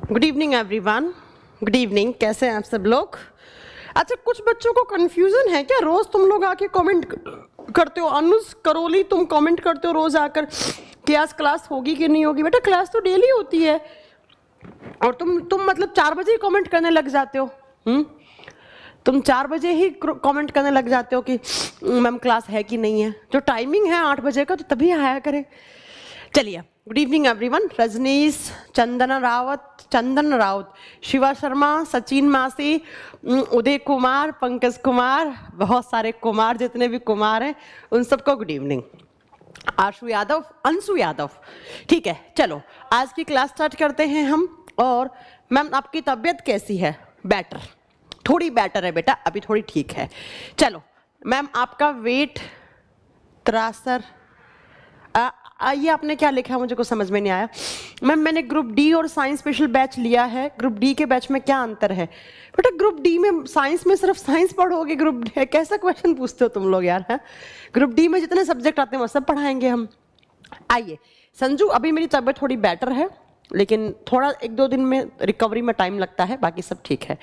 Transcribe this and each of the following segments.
Good evening everyone. Good evening, कैसे हैं आप सब लोग? अच्छा, कुछ बच्चों को कंफ्यूजन है क्या? रोज तुम लोग आके कमेंट करते हो, अनुज करोली तुम कमेंट करते हो रोज आकर कि आज क्लास होगी कि नहीं होगी। बेटा क्लास तो डेली होती है और तुम मतलब 4 बजे ही कमेंट करने लग जाते हो। तुम 4 बजे ही कमेंट करने लग जाते हो कि मैम क्लास है कि नहीं है। जो टाइमिंग है 8 बजे का, तो तभी आया करें। चलिए, गुड इवनिंग एवरीवन। रजनीश, चंदन राउत, शिवा शर्मा, सचिन मासी, उदय कुमार, पंकज कुमार, बहुत सारे कुमार, जितने भी कुमार हैं उन सबको गुड इवनिंग। आशु यादव, अंशु यादव, ठीक है। चलो आज की क्लास स्टार्ट करते हैं हम। और मैम आपकी तबीयत कैसी है? बेटर, थोड़ी बेटर है बेटा, अभी थोड़ी ठीक है। चलो मैम आपका वेट 63। ये आपने क्या लिखा है मुझे कुछ समझ में नहीं आया। मैम मैंने ग्रुप डी और साइंस स्पेशल बैच लिया है। ग्रुप डी के बैच में क्या अंतर है? बेटा ग्रुप डी में साइंस में सिर्फ साइंस पढ़ोगे? ग्रुप डी कैसा क्वेश्चन पूछते हो तुम लोग यार, है? ग्रुप डी में जितने सब्जेक्ट आते हैं वो सब पढ़ाएंगे हम। आइए संजू, अभी मेरी तबीयत थोड़ी बेटर है, लेकिन थोड़ा 1-2 दिन में रिकवरी में टाइम लगता है, बाकी सब ठीक है।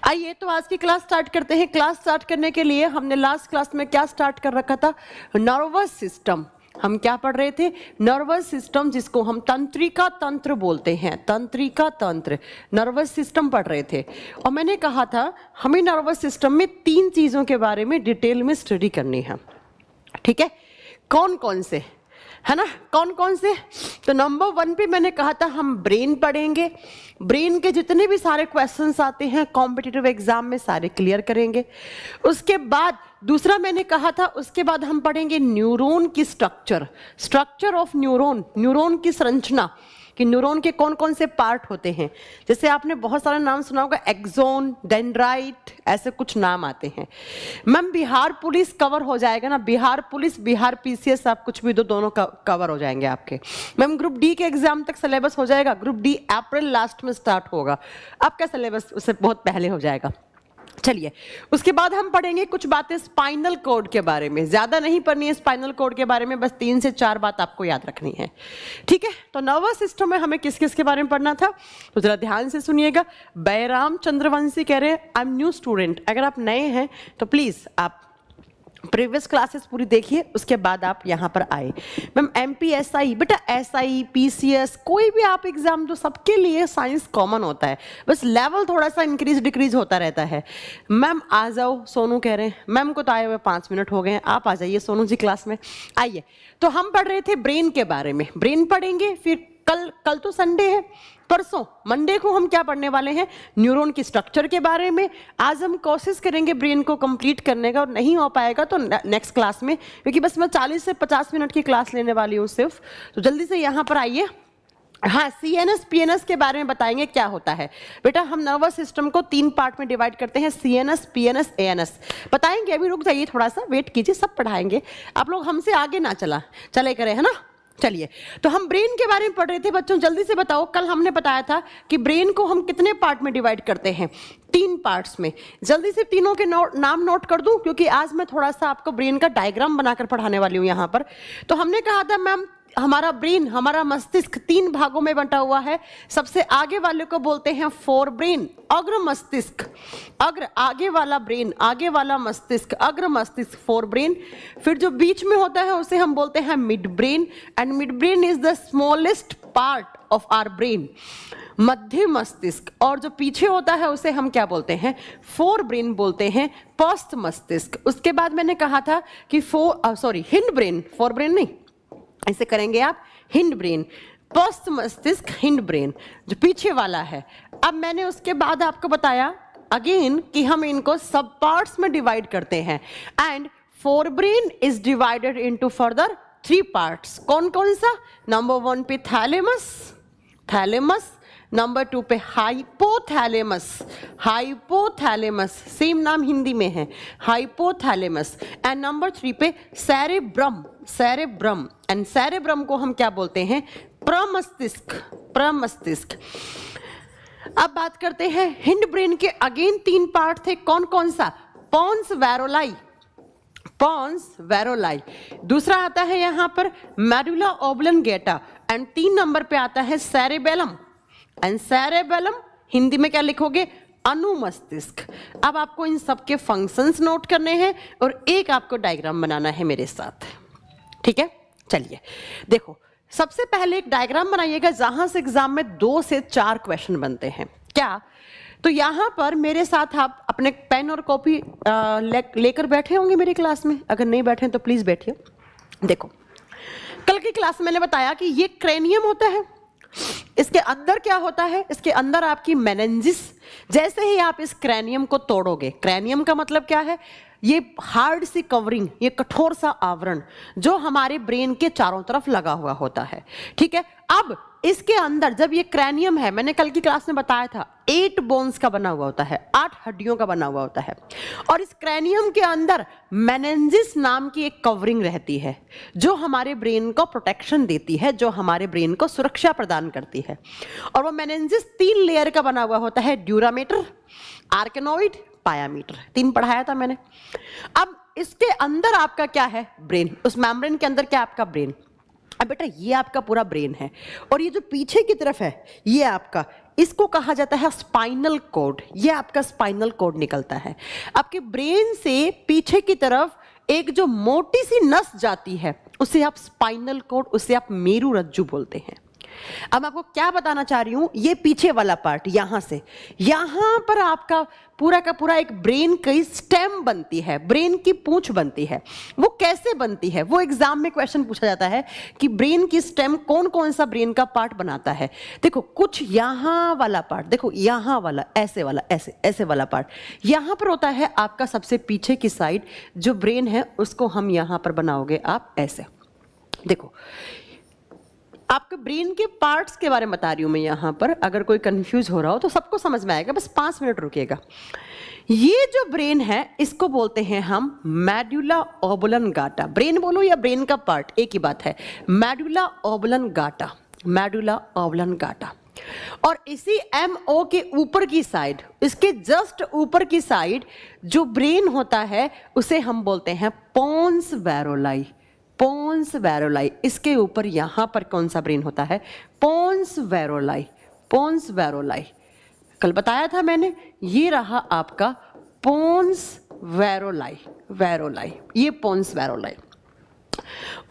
आइए तो आज की क्लास स्टार्ट करते हैं। क्लास स्टार्ट करने के लिए हमने लास्ट क्लास में क्या स्टार्ट कर रखा था? Nervous system. हम क्या पढ़ रहे थे? नर्वस सिस्टम, जिसको हम तंत्रिका तंत्र बोलते हैं। तंत्रिका तंत्र, नर्वस सिस्टम पढ़ रहे थे। और मैंने कहा था हमें नर्वस सिस्टम में 3 चीजों के बारे में डिटेल में स्टडी करनी है, ठीक है? कौन कौन से, है ना? कौन कौन से? तो नंबर 1 पे मैंने कहा था हम ब्रेन पढ़ेंगे। ब्रेन के जितने भी सारे क्वेश्चंस आते हैं कॉम्पिटिटिव एग्जाम में, सारे क्लियर करेंगे। उसके बाद दूसरा मैंने कहा था, उसके बाद हम पढ़ेंगे न्यूरॉन की स्ट्रक्चर ऑफ न्यूरॉन, न्यूरॉन की संरचना, कि न्यूरॉन के कौन कौन से पार्ट होते हैं। जैसे आपने बहुत सारे नाम सुना होगा, एक्सोन, डेंड्राइट, ऐसे कुछ नाम आते हैं। मैम बिहार पुलिस कवर हो जाएगा ना? बिहार पुलिस, बिहार पीसीएस, आप कुछ भी दो, दोनों कवर हो जाएंगे आपके। मैम ग्रुप डी के एग्जाम तक सिलेबस हो जाएगा। ग्रुप डी अप्रैल लास्ट में स्टार्ट होगा, आपका सिलेबस उससे बहुत पहले हो जाएगा। चलिए, उसके बाद हम पढ़ेंगे कुछ बातें स्पाइनल कॉर्ड के बारे में। ज्यादा नहीं पढ़नी है स्पाइनल कॉर्ड के बारे में, बस 3 से 4 बात आपको याद रखनी है, ठीक है? तो नर्वस सिस्टम में हमें किस किस के बारे में पढ़ना था, तो जरा ध्यान से सुनिएगा। बैराम चंद्रवंशी कह रहे हैं आई एम न्यू स्टूडेंट। अगर आप नए हैं तो प्लीज आप प्रीवियस क्लासेस पूरी देखिए, उसके बाद आप यहाँ पर आए। मैम MPSI, बेटा SI PCS कोई भी आप एग्जाम दो, सबके लिए साइंस कॉमन होता है, बस लेवल थोड़ा सा इंक्रीज डिक्रीज होता रहता है। मैम आ जाओ, सोनू कह रहे हैं। मैम को तो आए हुए 5 मिनट हो गए हैं, आप आ जाइए सोनू जी क्लास में। आइए, तो हम पढ़ रहे थे ब्रेन के बारे में, ब्रेन पढ़ेंगे। फिर कल तो संडे है, परसों मंडे को हम क्या पढ़ने वाले हैं? न्यूरॉन की स्ट्रक्चर के बारे में। आज हम कोशिश करेंगे ब्रेन को कंप्लीट करने का, और नहीं हो पाएगा तो नेक्स्ट क्लास में, क्योंकि बस मैं 40 से 50 मिनट की क्लास लेने वाली हूँ सिर्फ। तो जल्दी से यहाँ पर आइए। हाँ, CNS PNS के बारे में बताएंगे क्या होता है। बेटा हम नर्वस सिस्टम को 3 पार्ट में डिवाइड करते हैं, CNS PNS ANS। बताएंगे, अभी रुक जाइए, थोड़ा सा वेट कीजिए, सब पढ़ाएंगे। आप लोग हमसे आगे ना चले करें, है ना? चलिए, तो हम ब्रेन के बारे में पढ़ रहे थे। बच्चों जल्दी से बताओ, कल हमने बताया था कि ब्रेन को हम कितने पार्ट में डिवाइड करते हैं? 3 पार्ट्स में। जल्दी से तीनों के नाम नोट कर दूं, क्योंकि आज मैं थोड़ा सा आपको ब्रेन का डायग्राम बनाकर पढ़ाने वाली हूं यहाँ पर। तो हमने कहा था मैम हमारा ब्रेन, हमारा मस्तिष्क 3 भागों में बंटा हुआ है। सबसे आगे वाले को बोलते हैं फोर ब्रेन, अग्र मस्तिष्क। अग्र आगे वाला ब्रेन, आगे वाला मस्तिष्क, अग्र मस्तिष्क, फोर ब्रेन। फिर जो बीच में होता है उसे हम बोलते हैं mid brain, and mid brain is the smallest part of our brain, मध्य मस्तिष्क। और जो पीछे होता है उसे हम क्या बोलते हैं? फोर ब्रेन बोलते हैं, पश्च मस्तिष्क। उसके बाद मैंने कहा था कि हिंड ब्रेन, फोर ब्रेन नहीं, ऐसे करेंगे आप, हिंड ब्रेन, पश्च मस्तिष्क, हिंड ब्रेन जो पीछे वाला है। अब मैंने उसके बाद आपको बताया अगेन कि हम इनको सब पार्ट्स में डिवाइड करते हैं, and fore brain is divided into further 3 parts. कौन कौन सा? नंबर 1 पे थैलेमस, नंबर 2 पे हाइपोथैलेमस, सेम नाम हिंदी में है, हाइपोथैलेमस। एंड नंबर 3 पे सेरेब्रम, एंड सेरेब्रम को हम क्या बोलते हैं? प्रमस्तिष्क। अब बात करते हैं हिंड ब्रेन के। अगेन 3 पार्ट थे, कौन कौन सा? पॉन्स वेरोलाई। दूसरा आता है यहाँ पर मेडुला ऑब्लंगेटा, एंड 3 नंबर पे आता है सेरेबेलम। एंड सेरेबेलम हिंदी में क्या लिखोगे, अनुमस्तिष्क। अब आपको इन सब के फंक्शंस नोट करने हैं और एक आपको डायग्राम बनाना है मेरे साथ, ठीक है। चलिए देखो, सबसे पहले एक डायग्राम बनाइएगा जहां से एग्जाम में 2 से 4 क्वेश्चन बनते हैं। क्या, तो यहां पर मेरे साथ आप अपने पेन और कॉपी लेकर बैठे होंगे मेरी क्लास में, अगर नहीं बैठे तो प्लीज बैठिए। देखो, कल की क्लास में मैंने बताया कि ये क्रेनियम होता है, इसके अंदर क्या होता है, इसके अंदर आपकी मेनिंजिस। जैसे ही आप इस क्रेनियम को तोड़ोगे, क्रेनियम का मतलब क्या है, ये हार्ड सी कवरिंग, ये कठोर सा आवरण जो हमारे ब्रेन के चारों तरफ लगा हुआ होता है, ठीक है। अब इसके अंदर जब ये क्रेनियम है, मैंने कल की क्लास में बताया था 8 बोन्स का बना हुआ होता है, 8 हड्डियों का बना हुआ होता है, और इस क्रेनियम के अंदर मेनिंजिस नाम की एक कवरिंग रहती है जो हमारे ब्रेन को प्रोटेक्शन देती है, जो हमारे ब्रेन को सुरक्षा प्रदान करती है। और वो मेनिंजिस 3 लेयर का बना हुआ होता है, ड्यूरामेटर, आर्केनोइड, पायामीटर, 3 पढ़ाया था मैंने। अब इसके अंदर आपका क्या है, ब्रेन, उस मेम्ब्रेन के अंदर क्या आपका ब्रेन। अब बेटा ये आपका पूरा ब्रेन है, और ये जो पीछे की तरफ है ये आपका, इसको कहा जाता है स्पाइनल कॉर्ड। ये आपका स्पाइनल कॉर्ड निकलता है आपके ब्रेन से पीछे की तरफ, एक जो मोटी सी नस जाती है उसे आप स्पाइनल कॉर्ड, उसे आप मेरुरज्जु बोलते हैं। अब मैं आपको क्या बताना चाह रही हूं, ये पीछे वाला पार्ट, यहां से यहां पर आपका पूरा का पूरा एक ब्रेन की स्टेम बनती है, ब्रेन की पूंछ बनती है। वो कैसे बनती है, वो एग्जाम में क्वेश्चन पूछा जाता है कि ब्रेन की स्टेम कौन कौन सा ब्रेन का पार्ट बनाता है। देखो, कुछ यहां वाला पार्ट, देखो यहां वाला, ऐसे वाला, ऐसे ऐसे वाला पार्ट यहां पर होता है आपका सबसे पीछे की साइड जो ब्रेन है, उसको हम यहां पर बनाओगे आप ऐसे। देखो, आपके ब्रेन के पार्ट्स के बारे में बता रही हूं मैं यहां पर, अगर कोई कंफ्यूज हो रहा हो तो सबको समझ में आएगा, बस 5 मिनट रुकिएगा। ये जो ब्रेन है इसको बोलते हैं हम मेडुला ओब्लंगाटा। ब्रेन बोलो या ब्रेन का पार्ट, एक ही बात है, मेडुला ओब्लंगाटा, मेडुला ओब्लंगाटा। और इसी MO के ऊपर की साइड, इसके जस्ट ऊपर की साइड जो ब्रेन होता है उसे हम बोलते हैं पोन्स वैरोलाई, पोन्स वैरोलाई। इसके ऊपर यहां पर कौन सा ब्रेन होता है, पोन्स वैरोलाई, पोन्स वैरोलाई। कल बताया था मैंने, ये रहा आपका पोन्स वैरोलाई, वैरोलाई, ये पोन्स वैरोलाई।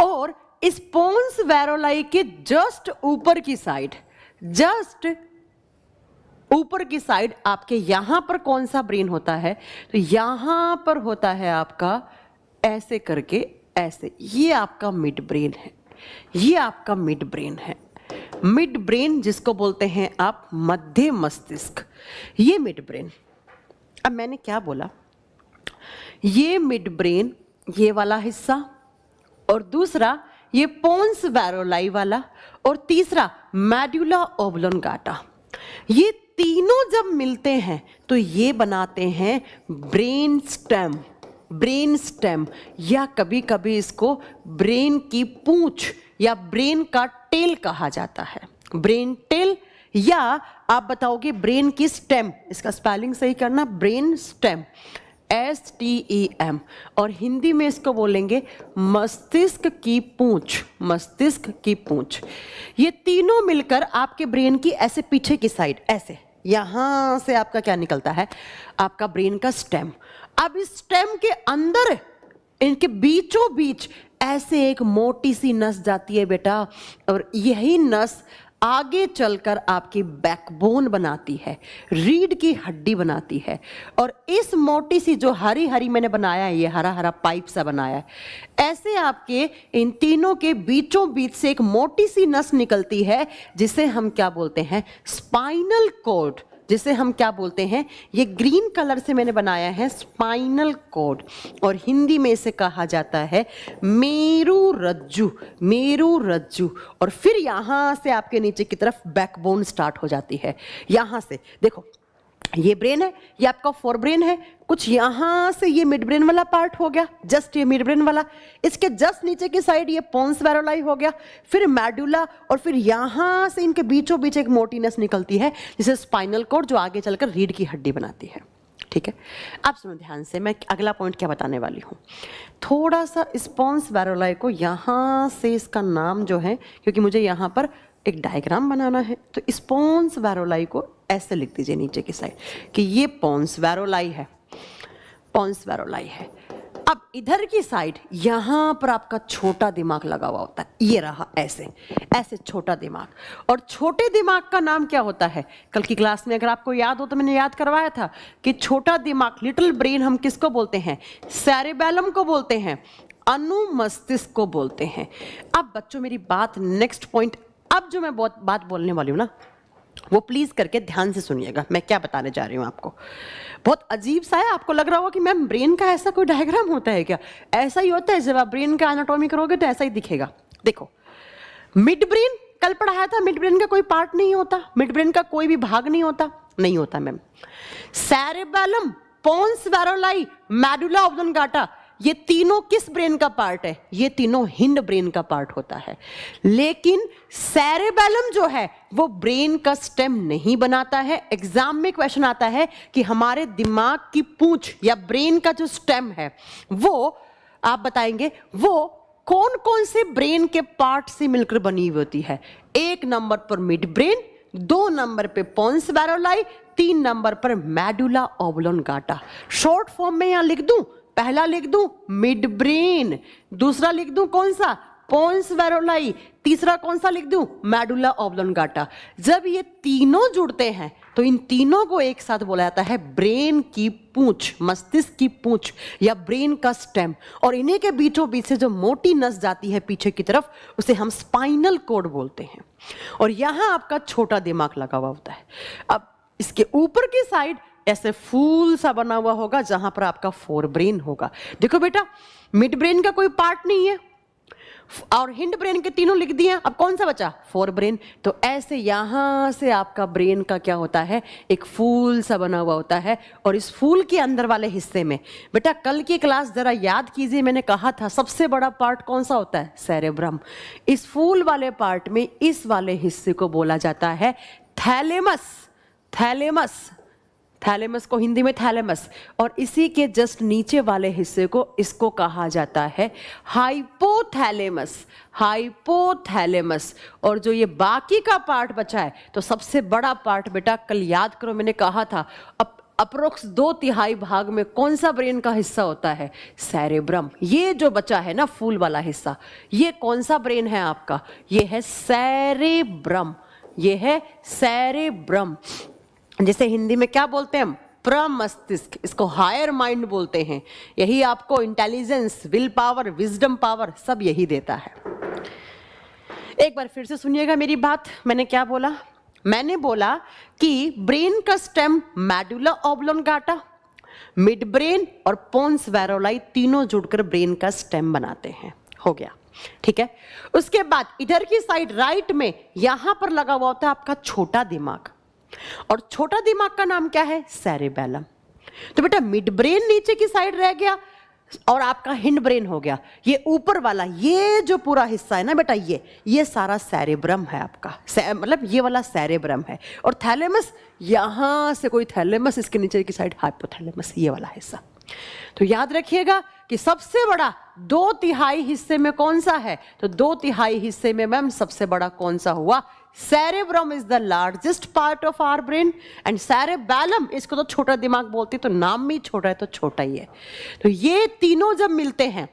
और इस पोन्स वैरोलाई के जस्ट ऊपर की साइड, जस्ट ऊपर की साइड आपके यहां पर कौन सा ब्रेन होता है, तो यहां पर होता है आपका ऐसे करके, ऐसे, ये आपका मिड ब्रेन है, ये आपका मिड ब्रेन है। मिड ब्रेन जिसको बोलते हैं आप मध्य मस्तिष्क, ये मिड ब्रेन। अब मैंने क्या बोला, ये मिड ब्रेन, ये वाला हिस्सा, और दूसरा ये पोन्स वैरोलाई वाला, और तीसरा मेडुला ओब्लंगाटा। ये तीनों जब मिलते हैं तो ये बनाते हैं ब्रेन स्टेम, ब्रेन स्टेम, या कभी कभी इसको ब्रेन की पूंछ या ब्रेन का टेल कहा जाता है, ब्रेन टेल, या आप बताओगे ब्रेन की स्टेम। इसका स्पेलिंग सही करना, ब्रेन स्टेम, STEM, और हिंदी में इसको बोलेंगे मस्तिष्क की पूंछ, मस्तिष्क की पूंछ। ये तीनों मिलकर आपके ब्रेन की ऐसे पीछे की साइड, ऐसे यहां से आपका क्या निकलता है, आपका ब्रेन का स्टेम। अब इस स्टेम के अंदर, इनके बीचों बीच ऐसे एक मोटी सी नस जाती है बेटा, और यही नस आगे चलकर आपकी बैकबोन बनाती है, रीढ़ की हड्डी बनाती है। और इस मोटी सी जो हरी हरी मैंने बनाया है, ये हरा हरा पाइप सा बनाया है, ऐसे आपके इन तीनों के बीचों बीच से एक मोटी सी नस निकलती है जिसे हम क्या बोलते हैं, स्पाइनल कॉर्ड, जिसे हम क्या बोलते हैं, ये ग्रीन कलर से मैंने बनाया है स्पाइनल कॉर्ड, और हिंदी में इसे कहा जाता है मेरुरज्जु, मेरुरज्जु। और फिर यहां से आपके नीचे की तरफ बैकबोन स्टार्ट हो जाती है। यहां से देखो, ये ब्रेन है, ये आपका फोर ब्रेन है, कुछ यहां से ये मिड ब्रेन वाला पार्ट हो गया, जस्ट ये मिड ब्रेन वाला, इसके जस्ट नीचे की साइड ये पोन्स वैरोलाई हो गया, फिर मेडुला, और फिर यहां से इनके बीचों बीच एक मोटी नस निकलती है जिसे स्पाइनल कॉर्ड, जो आगे चलकर रीढ़ की हड्डी बनाती है। ठीक है, अब सुनो ध्यान से, मैं अगला पॉइंट क्या बताने वाली हूँ। थोड़ा सा स्पोन्स वैरोलाई को यहां से, इसका नाम जो है, क्योंकि मुझे यहां पर एक डायग्राम बनाना है तो इस पोन्स वैरोलाई को ऐसे लिख दीजिए नीचे की साइड कि ये पोन्स वैरोलाई है, पोन्स वैरोलाई है। अब इधर की साइड यहां पर आपका छोटा दिमाग लगा हुआ होता है, ये रहा ऐसे ऐसे छोटा दिमाग। और छोटे दिमाग का नाम क्या होता है? कल की क्लास में अगर आपको याद हो तो मैंने याद करवाया था कि छोटा दिमाग, लिटिल ब्रेन, हम किसको बोलते हैं? सेरेबेलम को बोलते हैं, अनुमस्तिष्क को बोलते हैं। अब बच्चों मेरी बात, नेक्स्ट पॉइंट, अब जो मैं बहुत बात बोलने वाली हूं ना, वो प्लीज करके ध्यान से सुनिएगा। मैं क्या बताने जा रही हूँ आपको, बहुत अजीब सा है। आपको लग रहा होगा कि मैम ब्रेन का ऐसा कोई डायग्राम होता है क्या? ऐसा ही होता है, जब आप ब्रेन का एनाटॉमी करोगे तो ऐसा ही दिखेगा। देखो, मिड ब्रेन कल पढ़ाया था, मिड ब्रेन का कोई पार्ट नहीं होता, मिड ब्रेन का कोई भी भाग नहीं होता, नहीं होता मैम। सेरेबेलम, पोन्स वैरोलाई, मेडुला ऑब्लोंगाटा, ये तीनों किस ब्रेन का पार्ट है? ये तीनों हिंड ब्रेन का पार्ट होता है। लेकिन सेरेबेलम जो है वो ब्रेन का स्टेम नहीं बनाता है। एग्जाम में क्वेश्चन आता है कि हमारे दिमाग की पूंछ या ब्रेन का जो स्टेम है वो आप बताएंगे वो कौन कौन से ब्रेन के पार्ट से मिलकर बनी हुई होती है। 1 नंबर पर मिड ब्रेन, 2 नंबर पे पोन्स वैरोलाई, 3 नंबर पर मेडुला ऑब्लोंगाटा। शॉर्ट फॉर्म में यहां लिख दूं, पहला लिख दूं मिड ब्रेन, दूसरा लिख दूं कौन सा? पोन्स वैरोलाई, तीसरा कौन सा लिख दूं? Medulla oblongata. जब ये तीनों जुड़ते हैं तो इन तीनों को एक साथ बोला जाता है ब्रेन की पूंछ, मस्तिष्क की पूंछ या ब्रेन का स्टेम। और इन्हीं के बीचों बीच से जो मोटी नस जाती है पीछे की तरफ, उसे हम स्पाइनल कोड बोलते हैं। और यहां आपका छोटा दिमाग लगा हुआ होता है। अब इसके ऊपर की साइड ऐसे फूल सा बना हुआ होगा जहां पर आपका फोर ब्रेन होगा। देखो बेटा, मिड ब्रेन का कोई पार्ट नहीं है और हिंड ब्रेन के तीनों लिख दिए, अब कौन सा बचा? Fore brain. तो ऐसे यहां से आपका ब्रेन का क्या होता है? एक फूल सा बना हुआ होता है। और इस फूल के अंदर वाले हिस्से में बेटा, कल की क्लास जरा याद कीजिए, मैंने कहा था सबसे बड़ा पार्ट कौन सा होता है? सेरेब्रम। इस फूल वाले पार्ट में इस वाले हिस्से को बोला जाता है थैलेमस। थैलेमस, थैलेमस को हिंदी में थैलेमस। और इसी के जस्ट नीचे वाले हिस्से को इसको कहा जाता है हाइपोथैलेमस। हाइपोथैलेमस। और जो ये बाकी का पार्ट बचा है, तो सबसे बड़ा पार्ट बेटा कल याद करो, मैंने कहा था अप्रोक्स 2/3 भाग में कौन सा ब्रेन का हिस्सा होता है? सेरेब्रम। ये जो बचा है ना फूल वाला हिस्सा, ये कौन सा ब्रेन है आपका? ये है सेरेब्रम। ये है सेरेब्रम, जिसे हिंदी में क्या बोलते हैं हम? प्रमस्तिष्क। इसको हायर माइंड बोलते हैं। यही आपको intelligence, will power, wisdom power सब यही देता है। एक बार फिर से सुनिएगा मेरी बात, मैंने क्या बोला? मैंने बोला कि ब्रेन का stem medulla oblongata, mid brain और पोन्स वैरोलाई तीनों जुड़कर ब्रेन का स्टेम बनाते हैं। हो गया, ठीक है। उसके बाद इधर की साइड राइट में यहां पर लगा हुआ होता है आपका छोटा दिमाग, और छोटा दिमाग का नाम क्या है? सेरेबेलम। तो बेटा मिड ब्रेन नीचे की साइड रह गया और आपका हिंड ब्रेन हो गया। ये ऊपर वाला, ये जो पूरा हिस्सा है ना बेटा, ये सारा सेरेब्रम है आपका, मतलब ये वाला सेरेब्रम है। और थैलेमस, यहां से कोई थैलेमस, इसके नीचे की साइड हाइपोथैलेमस, ये वाला हिस्सा। तो याद रखिएगा कि सबसे बड़ा 2/3 हिस्से में कौन सा है? तो 2/3 हिस्से में मैम सबसे बड़ा कौन सा हुआ? Cerebrum is the largest part of our brain and cerebellum, इसको तो छोटा दिमाग बोलते हैं, तो नाम भी छोटा है तो छोटा ही है। तो ये तीनों जब मिलते हैं,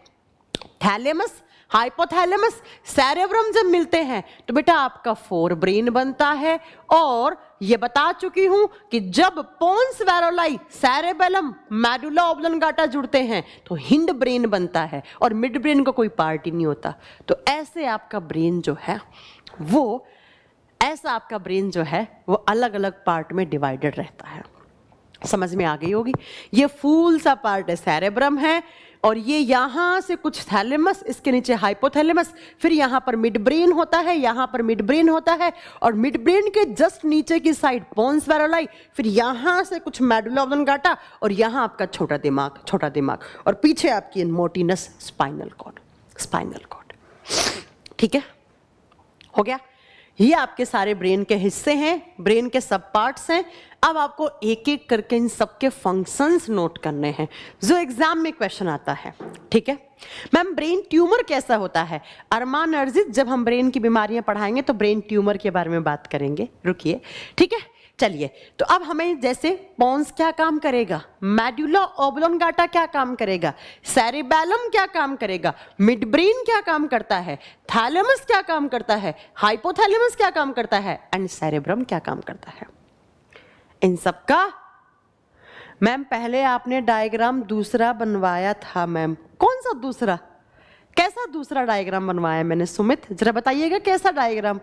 थैलेमस, हाइपोथैलेमस, सेरेब्रम जब मिलते हैं, तो बेटा आपका फोर ब्रेन बनता है। और ये बता चुकी हूं कि जब पोन्स वैरोलाई, सेरेबेलम, मेडुला ऑब्लोंगाटा जुड़ते हैं तो हिंड ब्रेन बनता है और मिड ब्रेन का कोई पार्ट ही नहीं होता। तो ऐसे आपका ब्रेन जो है वो, ऐसा आपका ब्रेन जो है वो अलग अलग पार्ट में डिवाइडेड रहता है। समझ में आ गई होगी? ये फूल सा पार्ट है सेरेब्रम है, और ये यहां से कुछ थैलेमस, इसके नीचे हाइपोथैलेमस, फिर यहां पर मिड ब्रेन होता है, यहां पर मिड ब्रेन होता है, और मिड ब्रेन के जस्ट नीचे की साइड पोन्स वैरोलाई, फिर यहां से कुछ मेडुला ऑब्लोंगाटा, और यहां आपका छोटा दिमाग, और पीछे आपकी मोटी नस स्पाइनल कॉर्ड। स्पाइनल कॉर्ड, ठीक है? हो गया? ये आपके सारे ब्रेन के हिस्से हैं, ब्रेन के सब पार्ट्स हैं। अब आपको एक एक करके इन सबके फंक्शंस नोट करने हैं जो एग्जाम में क्वेश्चन आता है, ठीक है। मैम ब्रेन ट्यूमर कैसा होता है? अरमान अर्जित, जब हम ब्रेन की बीमारियां पढ़ाएंगे तो ब्रेन ट्यूमर के बारे में बात करेंगे, रुकिए, ठीक है। चलिए, तो अब हमें जैसे पॉन्स क्या काम करेगा, मेडुला ऑब्लोंगाटा क्या काम करेगा, सेरिबैलम क्या काम करेगा, मिड ब्रेन क्या काम करता है, थैलेमस क्या काम करता है, हाइपोथैलेमस क्या काम करता है, एंड सेरेब्रम क्या काम करता है, इन सब का मैम पहले आपने डायग्राम दूसरा बनवाया था। मैम कौन सा दूसरा, कैसा दूसरा डायग्राम बनवाया मैंने? सुमित जरा बताइएगा कैसा डायग्राम,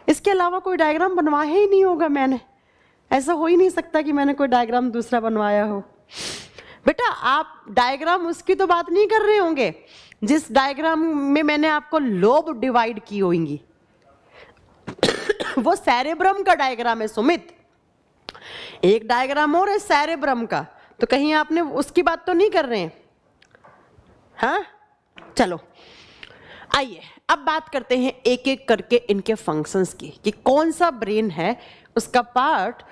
इसके अलावा कोई डायग्राम बनवाया ही नहीं होगा मैंने, ऐसा हो ही नहीं सकता कि मैंने कोई डायग्राम दूसरा बनवाया हो। बेटा आप डायग्राम उसकी तो बात नहीं कर रहे होंगे जिस डायग्राम में मैंने आपको लोब डिवाइड की होंगी वो सेरेब्रम का डायग्राम है सुमित। एक डायग्राम और है सेरेब्रम का, तो कहीं आपने उसकी बात तो नहीं कर रहे हैं? हाँ चलो आइए अब बात करते हैं एक एक करके इनके फंक्शंस की, कि कौन सा ब्रेन है उसका पार्ट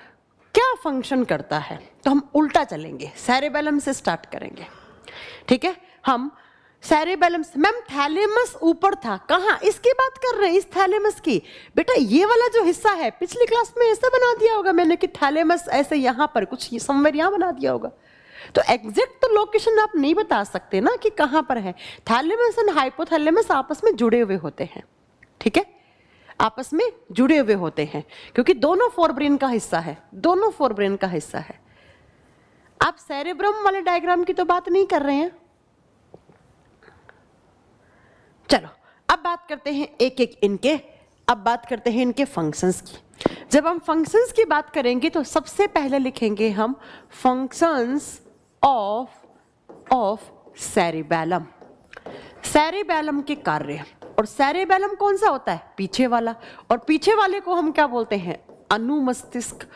क्या फंक्शन करता है। तो हम उल्टा चलेंगे, सेरेबेलम से स्टार्ट करेंगे, ठीक है। हम सेरेबेलम से, मैम थैलेमस ऊपर था, कहाँ इसकी बात कर रहे हैं, इस थैलेमस की? बेटा ये वाला जो हिस्सा है पिछली क्लास में ऐसा बना दिया होगा मैंने कि थैलेमस ऐसे यहाँ पर कुछ समवेयर यहाँ बना दिया होगा, तो एग्जैक्ट तो लोकेशन आप नहीं बता सकते ना कि कहां पर है। थैलेमस एंड हाइपोथैलेमस आपस में जुड़े हुए होते हैं, ठीक है, आपस में जुड़े हुए होते हैं क्योंकि दोनों फोरब्रेन का हिस्सा है, दोनों फोरब्रेन का हिस्सा है। आप सेरेब्रम वाले डायग्राम की तो बात नहीं कर रहे हैं। चलो अब बात करते हैं एक एक इनके, अब बात करते हैं इनके फंक्शंस की। जब हम फंक्शंस की बात करेंगे तो सबसे पहले लिखेंगे हम फंक्शंस ऑफ सेरिबैलम, सेरिबैलम के कार्य। और सेरिबैलम कौन सा होता है? पीछे वाला, और पीछे वाले को हम क्या बोलते हैं? अनुमस्तिष्क,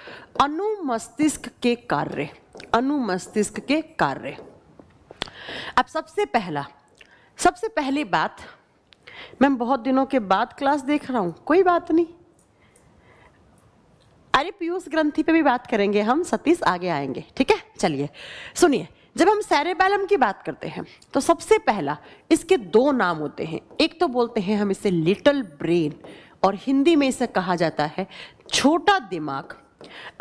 अनुमस्तिष्क के कार्य, अनुमस्तिष्क के कार्य। अब सबसे पहली बात, मैं बहुत दिनों के बाद क्लास देख रहा हूं, कोई बात नहीं, अरे पीयूष ग्रंथि पे भी बात करेंगे हम, सतीश आगे आएंगे, ठीक है। चलिए सुनिए, जब हम सेरेबैलम की बात करते हैं तो सबसे पहला इसके दो नाम होते हैं, एक तो बोलते हैं हम इसे लिटिल ब्रेन और हिंदी में इसे कहा जाता है छोटा दिमाग।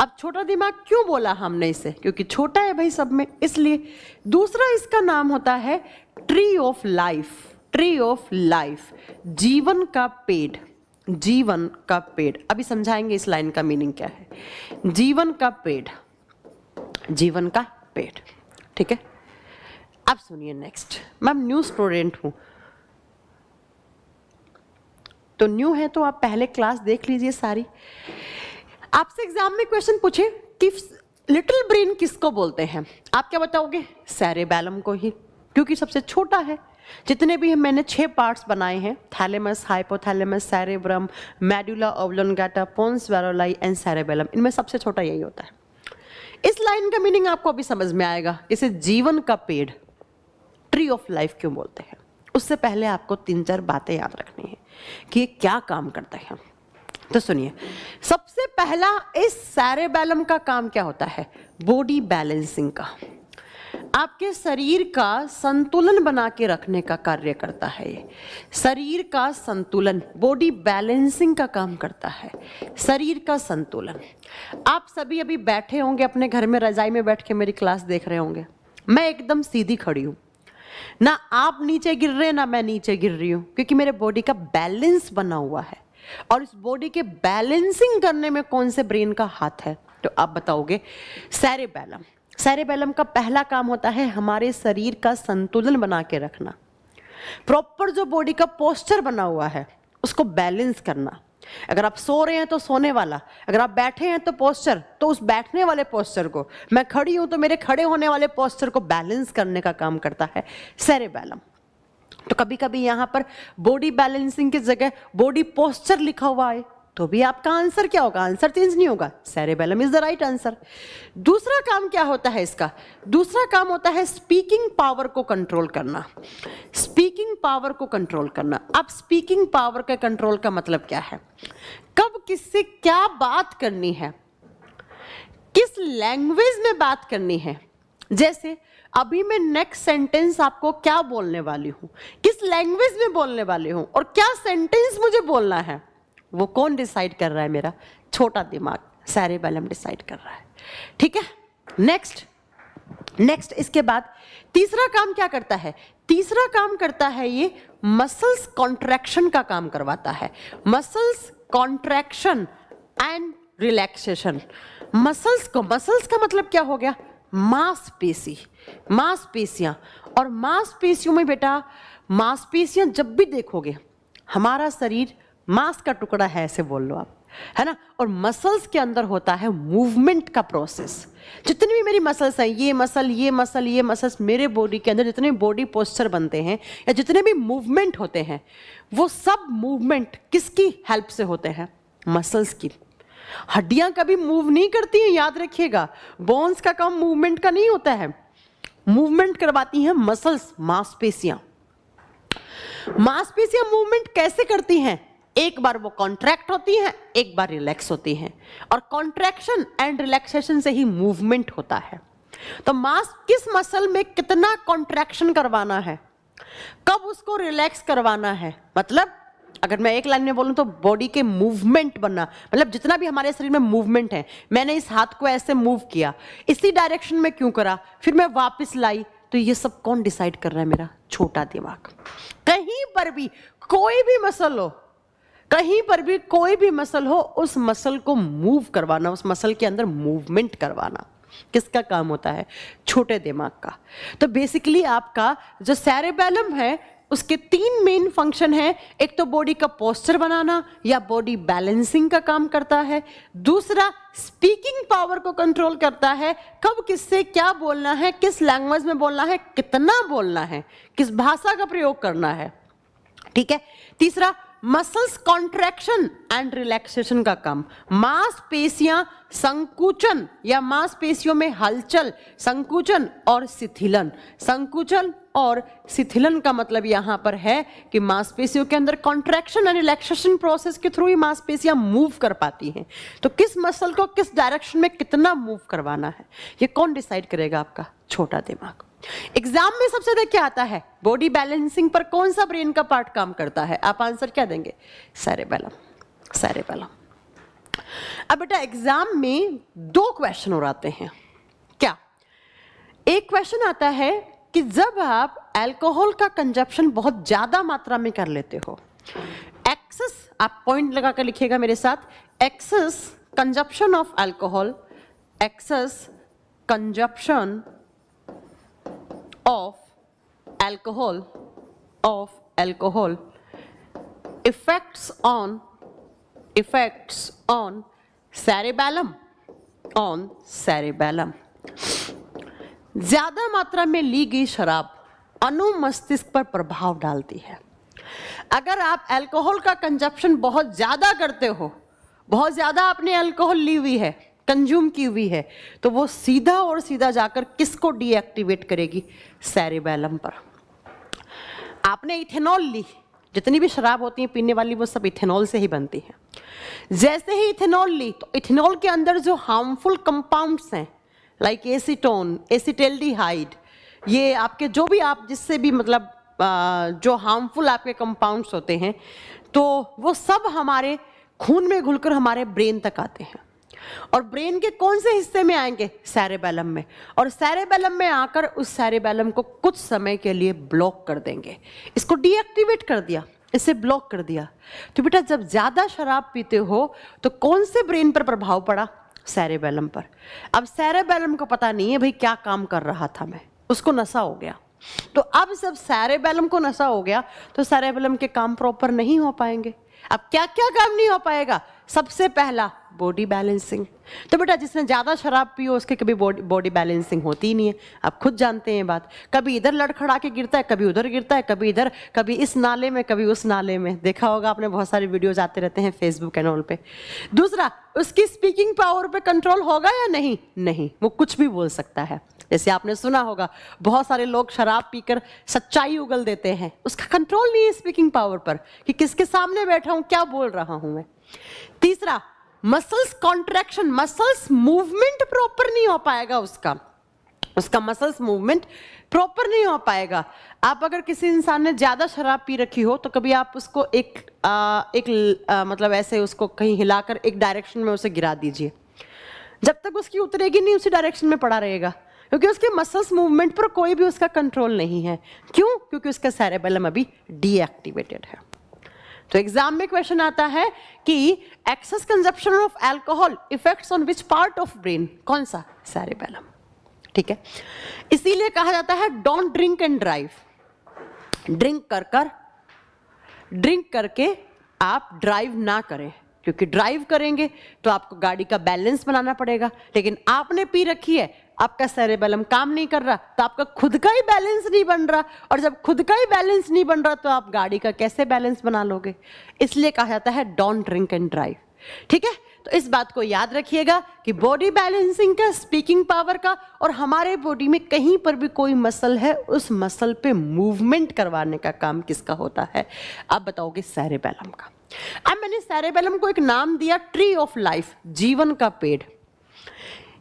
अब छोटा दिमाग क्यों बोला हमने इसे? क्योंकि छोटा है भाई सब में, इसलिए। दूसरा इसका नाम होता है tree of life, tree of life, जीवन का पेड़, जीवन का पेड़। अभी समझाएंगे इस लाइन का मीनिंग क्या है। जीवन का पेड़, जीवन का पेड़, ठीक है। अब सुनिए नेक्स्ट, मैम न्यू स्टूडेंट हूं, तो न्यू है तो आप पहले क्लास देख लीजिए सारी। आपसे एग्जाम में क्वेश्चन पूछे कि लिटिल ब्रेन किसको बोलते हैं, आप क्या बताओगे? सेरेबैलम को ही, क्योंकि सबसे छोटा है। जितने भी मैंने 6 पार्ट्स बनाए हैं, thalamus, hypothalamus, cerebrum, medulla oblongata, pons varolii and cerebellum, इनमें सबसे छोटा यही होता है। इस लाइन का मीनिंग आपको अभी समझ में आएगा, इसे जीवन का पेड़, ट्री ऑफ लाइफ क्यों बोलते हैं। उससे पहले आपको 3-4 बातें याद रखनी है कि ये क्या काम करता है। तो सुनिए, सबसे पहला इस सेरेबैलम का काम क्या होता है? बॉडी बैलेंसिंग का, आपके शरीर का संतुलन बना के रखने का कार्य करता है। ये शरीर का संतुलन, बॉडी बैलेंसिंग का काम करता है, शरीर का संतुलन। आप सभी अभी बैठे होंगे अपने घर में, रजाई में बैठ के मेरी क्लास देख रहे होंगे। मैं एकदम सीधी खड़ी हूं, ना आप नीचे गिर रहे हैं ना मैं नीचे गिर रही हूं, क्योंकि मेरे बॉडी का बैलेंस बना हुआ है। और इस बॉडी के बैलेंसिंग करने में कौन से ब्रेन का हाथ है? तो आप बताओगे सेरेबैलम। सेरेबैलम का पहला काम होता है हमारे शरीर का संतुलन बना के रखना, प्रॉपर जो बॉडी का पोस्चर बना हुआ है उसको बैलेंस करना। अगर आप सो रहे हैं तो सोने वाला, अगर आप बैठे हैं तो पोस्चर, तो उस बैठने वाले पोस्चर को, मैं खड़ी हूं तो मेरे खड़े होने वाले पोस्चर को बैलेंस करने का काम करता है सेरेबैलम। तो कभी कभी यहां पर बॉडी बैलेंसिंग की जगह बॉडी पोस्चर लिखा हुआ है, तो भी आपका आंसर क्या होगा, आंसर चेंज नहीं होगा, cerebellum is the right answer. दूसरा काम क्या होता है इसका, दूसरा काम होता है स्पीकिंग पावर को कंट्रोल करना, स्पीकिंग पावर को कंट्रोल करना। अब स्पीकिंग पावर के कंट्रोल का मतलब क्या है, कब किससे क्या बात करनी है, किस लैंग्वेज में बात करनी है। जैसे अभी मैं नेक्स्ट सेंटेंस आपको क्या बोलने वाली हूं, किस लैंग्वेज में बोलने वाली हूं और क्या सेंटेंस मुझे बोलना है, वो कौन डिसाइड कर रहा है, मेरा छोटा दिमाग, सेरेबेलम डिसाइड कर रहा है। ठीक है, नेक्स्ट इसके बाद तीसरा काम क्या करता है, तीसरा काम करता है ये मसल्स कॉन्ट्रैक्शन का काम करवाता है, muscles contraction and relaxation. Muscles का मतलब क्या हो गया, मांसपेशी, मांसपेशियां। और मांसपेशियों में बेटा, मांसपेशियां जब भी देखोगे, हमारा शरीर मांस का टुकड़ा है ऐसे बोल लो आप, है ना। और मसल्स के अंदर होता है मूवमेंट का प्रोसेस। जितनी भी मेरी मसल्स हैं, ये मसल्स मेरे बॉडी के अंदर जितने बॉडी पोस्चर बनते हैं या जितने भी मूवमेंट होते हैं, वो सब मूवमेंट किसकी हेल्प से होते हैं, मसल्स की। हड्डियां कभी मूव नहीं करती हैं, याद रखिएगा। बोन्स का काम मूवमेंट का नहीं होता है, मूवमेंट करवाती हैं मसल्स, मांसपेशियां। मांसपेशियां मूवमेंट कैसे करती हैं, एक बार वो कॉन्ट्रैक्ट होती हैं, एक बार रिलैक्स होती हैं, और कॉन्ट्रैक्शन एंड रिलैक्सेशन से ही मूवमेंट होता है। तो मांस किस मसल में कितना कॉन्ट्रैक्शन करवाना है, कब उसको रिलैक्स करवाना है, मतलब अगर मैं एक लाइन में बोलूं तो बॉडी के मूवमेंट बनना, मतलब जितना भी हमारे शरीर में मूवमेंट है, मैंने इस हाथ को ऐसे मूव किया, इसी डायरेक्शन में क्यों करा, फिर मैं वापस लाई, तो ये सब कौन डिसाइड कर रहा है, मेरा छोटा दिमाग। कहीं पर भी कोई भी मसल हो, कहीं पर भी कोई भी मसल हो, उस मसल को मूव करवाना, उस मसल के अंदर मूवमेंट करवाना किसका काम होता है, छोटे दिमाग का। तो बेसिकली आपका जो सेरेबेलम है उसके तीन मेन फंक्शन है, एक तो बॉडी का पोस्चर बनाना या बॉडी बैलेंसिंग का काम करता है, दूसरा स्पीकिंग पावर को कंट्रोल करता है, कब किससे क्या बोलना है, किस लैंग्वेज में बोलना है, कितना बोलना है, किस भाषा का प्रयोग करना है। ठीक है, तीसरा मसल्स कॉन्ट्रैक्शन एंड रिलैक्सेशन का काम, मांसपेशियां संकुचन या मांसपेशियों में हलचल, संकुचन और शिथिलन। संकुचन और शिथिलन का मतलब यहां पर है कि मांसपेशियों के अंदर कॉन्ट्रैक्शन एंड रिलैक्सेशन प्रोसेस के थ्रू ही मांसपेशियां मूव कर पाती हैं। तो किस मसल को किस डायरेक्शन में कितना मूव करवाना है, ये कौन डिसाइड करेगा, आपका छोटा दिमाग। एग्जाम में सबसे ज्यादा क्या आता है, बॉडी बैलेंसिंग पर कौन सा ब्रेन का पार्ट काम करता है, आप आंसर क्या देंगे, सेरेबेलम, सेरेबेलम। अब बेटा एग्जाम में दो क्वेश्चन और आते हैं। क्या, एक क्वेश्चन आता है कि जब आप अल्कोहल का कंजप्शन बहुत ज्यादा मात्रा में कर लेते हो, एक्सेस, आप पॉइंट लगा कर लिखिएगा मेरे साथ, excess consumption of alcohol, excess consumption of alcohol effects on cerebellum, ज्यादा मात्रा में ली गई शराब अनुमस्तिष्क पर प्रभाव डालती है। अगर आप अल्कोहल का कंजप्शन बहुत ज्यादा करते हो, बहुत ज्यादा आपने अल्कोहल ली हुई है, कंज्यूम की हुई है, तो वो सीधा और सीधा जाकर किसको डीएक्टिवेट करेगी, सेरेबेलम पर। आपने इथेनॉल ली, जितनी भी शराब होती है पीने वाली वो सब इथेनॉल से ही बनती है। जैसे ही इथेनॉल ली तो इथेनॉल के अंदर जो हार्मफुल कंपाउंड्स हैं लाइक एसीटोन, एसिटेल्डिहाइड, ये आपके जो भी आप जिससे भी मतलब जो हार्मफुल आपके कंपाउंड्स होते हैं, तो वो सब हमारे खून में घुलकर हमारे ब्रेन तक आते हैं। और ब्रेन के कौन से हिस्से में आएंगे, सेरेबेलम में, और सेरेबेलम में आकर उस सेरेबेलम को कुछ समय के लिए ब्लॉक कर देंगे। इसको डीएक्टिवेट कर दिया, इसे ब्लॉक कर दिया। तो बेटा जब ज्यादा शराब पीते हो तो कौन से ब्रेन पर प्रभाव पड़ा, सेरेबेलम पर। अब सेरेबेलम को पता नहीं है भाई क्या काम कर रहा था मैं, उसको नशा हो गया। तो अब जब सेरेबेलम को नशा हो गया तो सेरेबेलम के काम प्रॉपर नहीं हो पाएंगे। अब क्या क्या काम नहीं हो पाएगा, सबसे पहला बॉडी बैलेंसिंग। तो बेटा जिसने ज़्यादा शराब पी हो उसके कभी बॉडी बैलेंसिंग होती ही नहीं है, आप खुद जानते हैं बात। कभी इधर लड़खड़ा के गिरता है, कभी उधर गिरता है, कभी इधर, कभी इस नाले में, कभी उस नाले में। देखा होगा आपने, बहुत सारे वीडियोज आते रहते हैं फेसबुक एंड ऑल पे। दूसरा, उसकी स्पीकिंग पावर पे कंट्रोल होगा या नहीं? नहीं, वो कुछ भी बोल सकता है। जैसे आपने सुना होगा बहुत सारे लोग शराब पीकर सच्चाई उगल देते हैं, उसका कंट्रोल नहीं है स्पीकिंग पावर पर कि किसके सामने बैठा हूं, क्या बोल रहा हूं मैं। तीसरा, muscles contraction, muscles movement proper नहीं हो पाएगा, उसका मसल्स मूवमेंट प्रॉपर नहीं हो पाएगा। आप अगर किसी इंसान ने ज्यादा शराब पी रखी हो तो कभी आप उसको मतलब ऐसे उसको कहीं हिलाकर एक डायरेक्शन में उसे गिरा दीजिए, जब तक उसकी उतरेगी नहीं उसी डायरेक्शन में पड़ा रहेगा, क्योंकि उसके मसल्स मूवमेंट पर कोई भी उसका कंट्रोल नहीं है। क्यों? क्योंकि उसका सेरेबेलम अभी डीएक्टिवेटेड है। तो एग्जाम में क्वेश्चन आता है कि excess consumption of alcohol effects on which part of brain? कौन सा? सेरेबेलम। ठीक है, इसीलिए कहा जाता है don't drink and drive. Drink करके आप ड्राइव ना करें, क्योंकि ड्राइव करेंगे तो आपको गाड़ी का बैलेंस बनाना पड़ेगा, लेकिन आपने पी रखी है, आपका सेरेबेलम काम नहीं कर रहा, तो आपका खुद का ही बैलेंस नहीं बन रहा, और जब खुद का ही बैलेंस नहीं बन रहा तो आप गाड़ी का कैसे बैलेंस बना लोगे? इसलिए कहा जाता है डोंट ड्रिंक एंड ड्राइव। ठीक है, तो इस बात को याद रखिएगा कि बॉडी बैलेंसिंग का, स्पीकिंग पावर का, और हमारे बॉडी में कहीं पर भी कोई मसल है उस मसल पे मूवमेंट करवाने का काम किसका होता है? आप बताओगे सेरेबेलम का। अब मैंने सेरेबेलम को एक नाम दिया ट्री ऑफ लाइफ, जीवन का पेड़।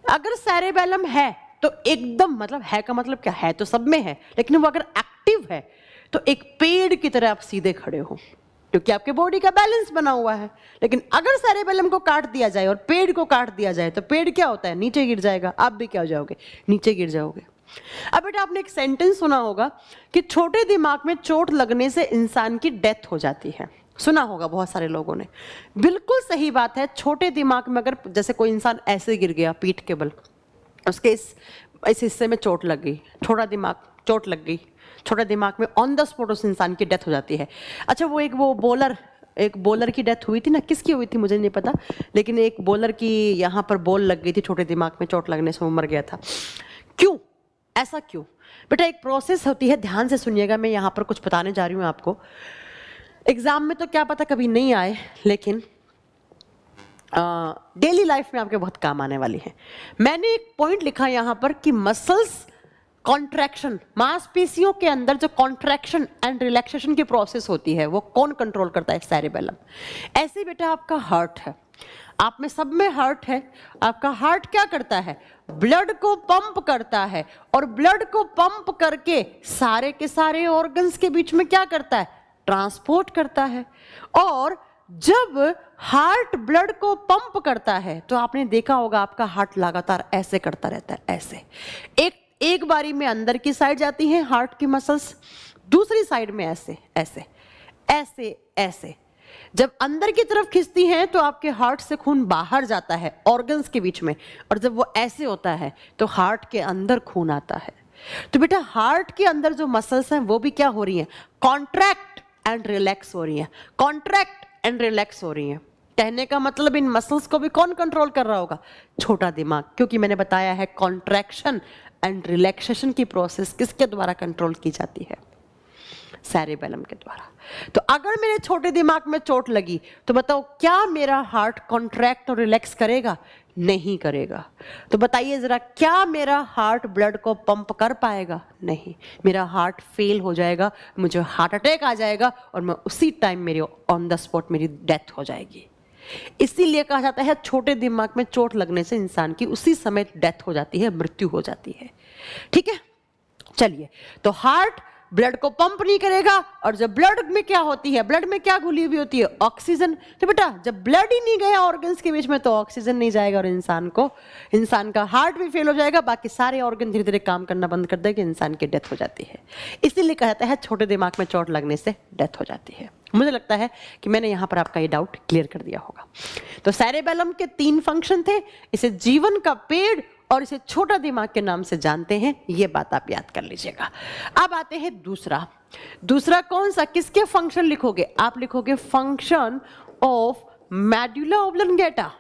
अगर सेरेबेलम है तो एकदम, मतलब है का मतलब क्या है, तो सब में है, लेकिन वो अगर एक्टिव है तो एक पेड़ की तरह आप सीधे खड़े हो, क्योंकि आपके बॉडी का बैलेंस बना हुआ है। लेकिन अगर सेरेबेलम को काट दिया जाए और पेड़ को काट दिया जाए तो पेड़ क्या होता है? नीचे गिर जाएगा, आप भी क्या हो जाओगे? नीचे गिर जाओगे। अब बेटा आपने एक सेंटेंस सुना होगा कि छोटे दिमाग में चोट लगने से इंसान की डेथ हो जाती है, सुना होगा बहुत सारे लोगों ने। बिल्कुल सही बात है। छोटे दिमाग में अगर जैसे कोई इंसान ऐसे गिर गया पीठ के बल, उसके इस हिस्से में चोट लग गई, छोटा दिमाग चोट लग गई, छोटे दिमाग में ऑन द स्पॉट उस इंसान की डेथ हो जाती है। अच्छा, वो एक बॉलर की डेथ हुई थी ना, किसकी हुई थी मुझे नहीं पता, लेकिन एक बॉलर की यहाँ पर बॉल लग गई थी, छोटे दिमाग में चोट लगने से वो मर गया था। क्यों? ऐसा क्यों? बेटा एक प्रोसेस होती है, ध्यान से सुनिएगा, मैं यहाँ पर कुछ बताने जा रही हूँ आपको। एग्जाम में तो क्या पता कभी नहीं आए, लेकिन डेली लाइफ में आपके बहुत काम आने वाली है। मैंने एक पॉइंट लिखा यहाँ पर कि मसल्स कॉन्ट्रैक्शन, मांसपेशियों के अंदर जो कॉन्ट्रैक्शन एंड रिलैक्सेशन की प्रोसेस होती है वो कौन कंट्रोल करता है? सेरेबेलम। ऐसे बेटा आपका हार्ट है, आप में सब में हार्ट है। आपका हार्ट क्या करता है? ब्लड को पंप करता है, और ब्लड को पंप करके सारे के सारे ऑर्गन्स के बीच में क्या करता है? ट्रांसपोर्ट करता है। और जब हार्ट ब्लड को पंप करता है तो आपने देखा होगा आपका हार्ट लगातार ऐसे करता रहता है, ऐसे। एक बारी में अंदर की साइड जाती है हार्ट की मसल्स, दूसरी साइड में ऐसे ऐसे ऐसे ऐसे। जब अंदर की तरफ खींचती हैं तो आपके हार्ट से खून बाहर जाता है ऑर्गन्स के बीच में, और जब वो ऐसे होता है तो हार्ट के अंदर खून आता है। तो बेटा हार्ट के अंदर जो मसल्स हैं वो भी क्या हो रही हैं? कॉन्ट्रैक्ट एंड रिलैक्स हो रही हैं, कॉन्ट्रैक्ट एंड रिलैक्स हो रही हैं। कहने का मतलब इन मसल्स को भी कौन कंट्रोल कर रहा होगा? छोटा दिमाग, क्योंकि मैंने बताया है कॉन्ट्रैक्शन एंड रिलैक्सेशन की प्रोसेस किसके द्वारा कंट्रोल की जाती है? सेरेबेलम के द्वारा। तो अगर मेरे छोटे दिमाग में चोट लगी तो बताओ क्या मेरा हार्ट कॉन्ट्रैक्ट और रिलैक्स करेगा? नहीं करेगा। तो बताइए जरा, क्या मेरा हार्ट ब्लड को पंप कर पाएगा? नहीं, मेरा हार्ट फेल हो जाएगा, मुझे हार्ट अटैक आ जाएगा, और मैं उसी टाइम मेरी ऑन द स्पॉट मेरी डेथ हो जाएगी। इसीलिए कहा जाता है छोटे दिमाग में चोट लगने से इंसान की उसी समय डेथ हो जाती है, मृत्यु हो जाती है। ठीक है, चलिए, तो हार्ट ब्लड को पंप नहीं करेगा, और जब ब्लड में क्या होती है? ब्लड में क्या घुली हुई होती है? ऑक्सीजन। तो बेटा जब ब्लड ही नहीं गया ऑर्गन्स के बीच में तो ऑक्सीजन नहीं जाएगा, और इंसान का हार्ट भी फेल हो जाएगा, बाकी सारे ऑर्गन धीरे धीरे काम करना बंद कर देंगे, इंसान की डेथ हो जाती है। इसीलिए कहता है छोटे दिमाग में चोट लगने से डेथ हो जाती है। मुझे लगता है कि मैंने यहाँ पर आपका ये डाउट क्लियर कर दिया होगा। तो सेरेबेलम के 3 फंक्शन थे, इसे जीवन का पेड़ और इसे छोटा दिमाग के नाम से जानते हैं, ये बात आप याद कर लीजिएगा। अब आते हैं दूसरा कौन सा? किसके फंक्शन लिखोगे? आप लिखोगे function of medulla oblongata.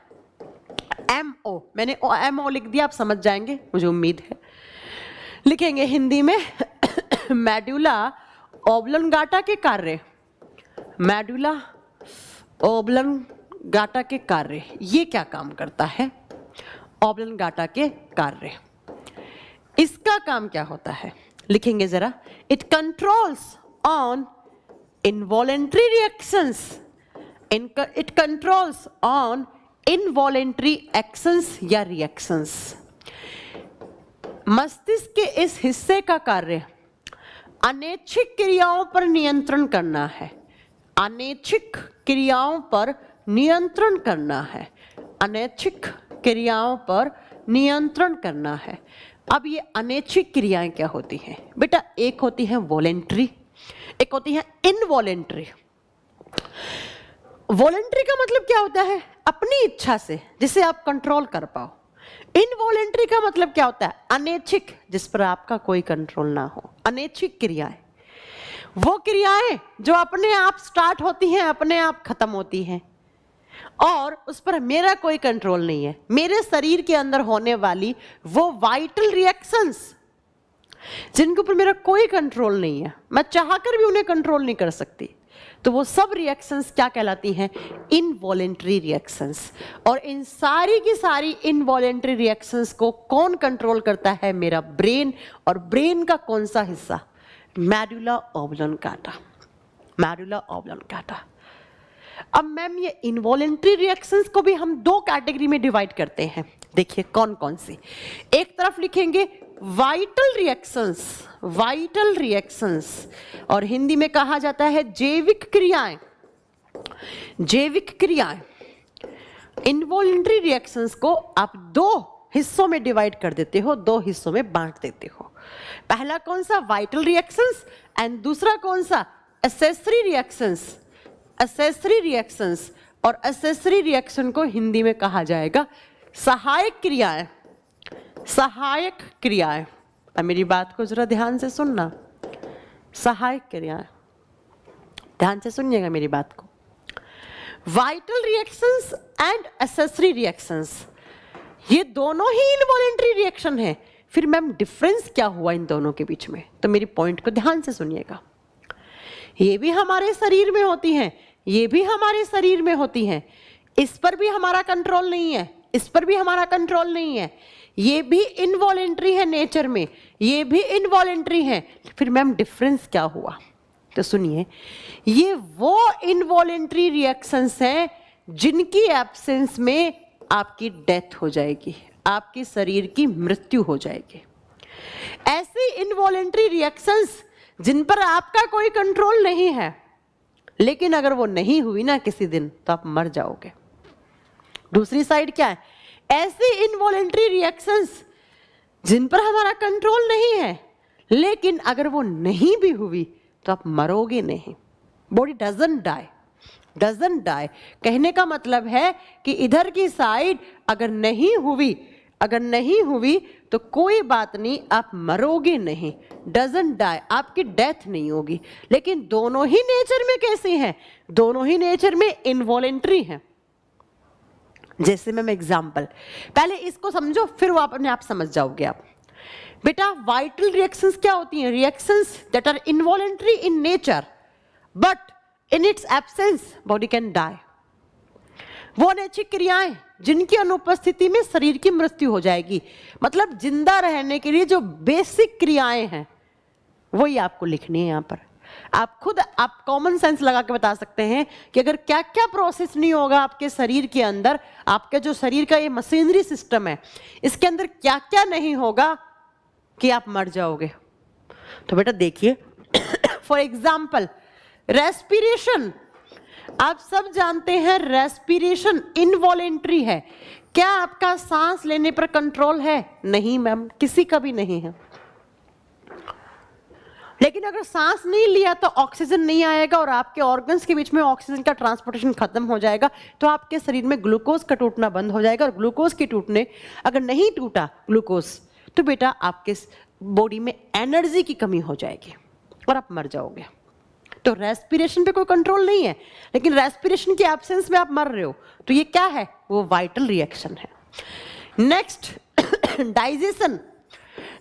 MO, मैंने MO लिख दिया, आप समझ जाएंगे मुझे उम्मीद है। लिखेंगे हिंदी में मेडुला ऑब्लोंगाटा के कार्य, मेडुला ऑब्लोंगाटा के कार्य, ये क्या काम करता है? ऑब्लोंगाटा के कार्य, इसका काम क्या होता है? लिखेंगे जरा, it controls on involuntary reactions, it controls on involuntary actions या रिएक्शंस। मस्तिष्क के इस हिस्से का कार्य अनैच्छिक क्रियाओं पर नियंत्रण करना है, अनैच्छिक क्रियाओं पर नियंत्रण करना है, अनैच्छिक क्रियाओं पर नियंत्रण करना है। अब ये अनैच्छिक क्रियाएं क्या होती हैं बेटा? एक होती है वॉलेंट्री, एक होती है इनवॉलेंट्री। वॉलेंट्री का मतलब क्या होता है? अपनी इच्छा से, जिसे आप कंट्रोल कर पाओ। इनवॉलेंट्री का मतलब क्या होता है? अनैच्छिक, जिस पर आपका कोई कंट्रोल ना हो। अनैच्छिक क्रियाएं वो क्रियाएं जो अपने आप स्टार्ट होती हैं, अपने आप खत्म होती हैं, और उस पर मेरा कोई कंट्रोल नहीं है। मेरे शरीर के अंदर होने वाली वो वाइटल रिएक्शंस जिनके ऊपर मेरा कोई कंट्रोल नहीं है, मैं चाहकर भी उन्हें कंट्रोल नहीं कर सकती, तो वो सब रिएक्शंस क्या कहलाती हैं? Involuntary reactions. और इन सारी की सारी इनवॉलेंट्री रिएक्शंस को कौन कंट्रोल करता है? मेरा ब्रेन। और ब्रेन का कौन सा हिस्सा? Medulla oblongata, medulla oblongata. अब मैम ये इनवॉलेंट्री रिएक्शंस को भी हम दो कैटेगरी में डिवाइड करते हैं, देखिए कौन कौन सी। एक तरफ लिखेंगे वाइटल रिएक्शंस, वाइटल रिएक्शंस, और हिंदी में कहा जाता है जैविक क्रियाएं, जैविक क्रियाएं। इनवॉलेंट्री रिएक्शंस को आप दो हिस्सों में डिवाइड कर देते हो, दो हिस्सों में बांट देते हो। पहला कौन सा? वाइटल रिएक्शंस, एंड दूसरा कौन सा? Accessory reactions, accessory reactions. और एक्सेसरी रिएक्शन को हिंदी में कहा जाएगा सहायक क्रियाएं, सहायक क्रियाएं। अब मेरी बात को जरा ध्यान से सुनना, सहायक क्रियाएं, ध्यान से सुनिएगा मेरी बात को। Vital reactions and accessory reactions, ये दोनों ही इनवॉलेंट्री रिएक्शन है। फिर मैम डिफरेंस क्या हुआ इन दोनों के बीच में? तो मेरी पॉइंट को ध्यान से सुनिएगा। ये भी हमारे शरीर में होती हैं, ये भी हमारे शरीर में होती हैं, इस पर भी हमारा कंट्रोल नहीं है, इस पर भी हमारा कंट्रोल नहीं है। ये भी इनवॉलेंट्री है नेचर में, ये भी इनवॉलेंट्री है। फिर मैम डिफरेंस क्या हुआ? तो सुनिए, ये वो इनवॉलेंट्री रिएक्शंस हैं जिनकी एब्सेंस में आपकी डेथ हो जाएगी, आपके शरीर की मृत्यु हो जाएगी। ऐसी इनवॉलेंट्री रिएक्शंस जिन पर आपका कोई कंट्रोल नहीं है, लेकिन अगर वो नहीं हुई ना किसी दिन तो आप मर जाओगे। दूसरी साइड क्या है? ऐसी इनवॉलेंट्री रिएक्शंस जिन पर हमारा कंट्रोल नहीं है, लेकिन अगर वो नहीं भी हुई तो आप मरोगे नहीं। Body doesn't die, doesn't die. कहने का मतलब है कि इधर की साइड अगर नहीं हुई, अगर नहीं हुई तो कोई बात नहीं, आप मरोगे नहीं, डजंट डाई, आपकी डेथ नहीं होगी। लेकिन दोनों ही नेचर में कैसी हैं? दोनों ही नेचर में इनवॉलेंट्री हैं। जैसे मैम एग्जाम्पल, पहले इसको समझो फिर वो अपने आप समझ जाओगे आप। बेटा वाइटल रिएक्शंस क्या होती हैं? Reactions that are involuntary in nature but in its absence body can die. वो अनैच्छिक क्रियाएं जिनकी अनुपस्थिति में शरीर की मृत्यु हो जाएगी। मतलब जिंदा रहने के लिए जो बेसिक क्रियाएं हैं वही आपको लिखनी है यहाँ पर। आप खुद आप कॉमन सेंस लगा के बता सकते हैं कि अगर क्या क्या प्रोसेस नहीं होगा आपके शरीर के अंदर, आपके जो शरीर का ये मशीनरी सिस्टम है इसके अंदर क्या क्या नहीं होगा कि आप मर जाओगे। तो बेटा देखिए फॉर एग्जाम्पल रेस्पिरेशन, आप सब जानते हैं रेस्पिरेशन इनवॉलेंट्री है। क्या आपका सांस लेने पर कंट्रोल है? नहीं मैम, किसी का भी नहीं है। लेकिन अगर सांस नहीं लिया तो ऑक्सीजन नहीं आएगा और आपके ऑर्गन्स के बीच में ऑक्सीजन का ट्रांसपोर्टेशन खत्म हो जाएगा, तो आपके शरीर में ग्लूकोज का टूटना बंद हो जाएगा। और ग्लूकोज के टूटने, अगर नहीं टूटा ग्लूकोज, तो बेटा आपके बॉडी में एनर्जी की कमी हो जाएगी और आप मर जाओगे। तो रेस्पिरेशन पे कोई कंट्रोल नहीं है, लेकिन रेस्पिरेशन के एब्सेंस में आप मर रहे हो, तो ये क्या है? वो वाइटल रिएक्शन है। नेक्स्ट डाइजेशन,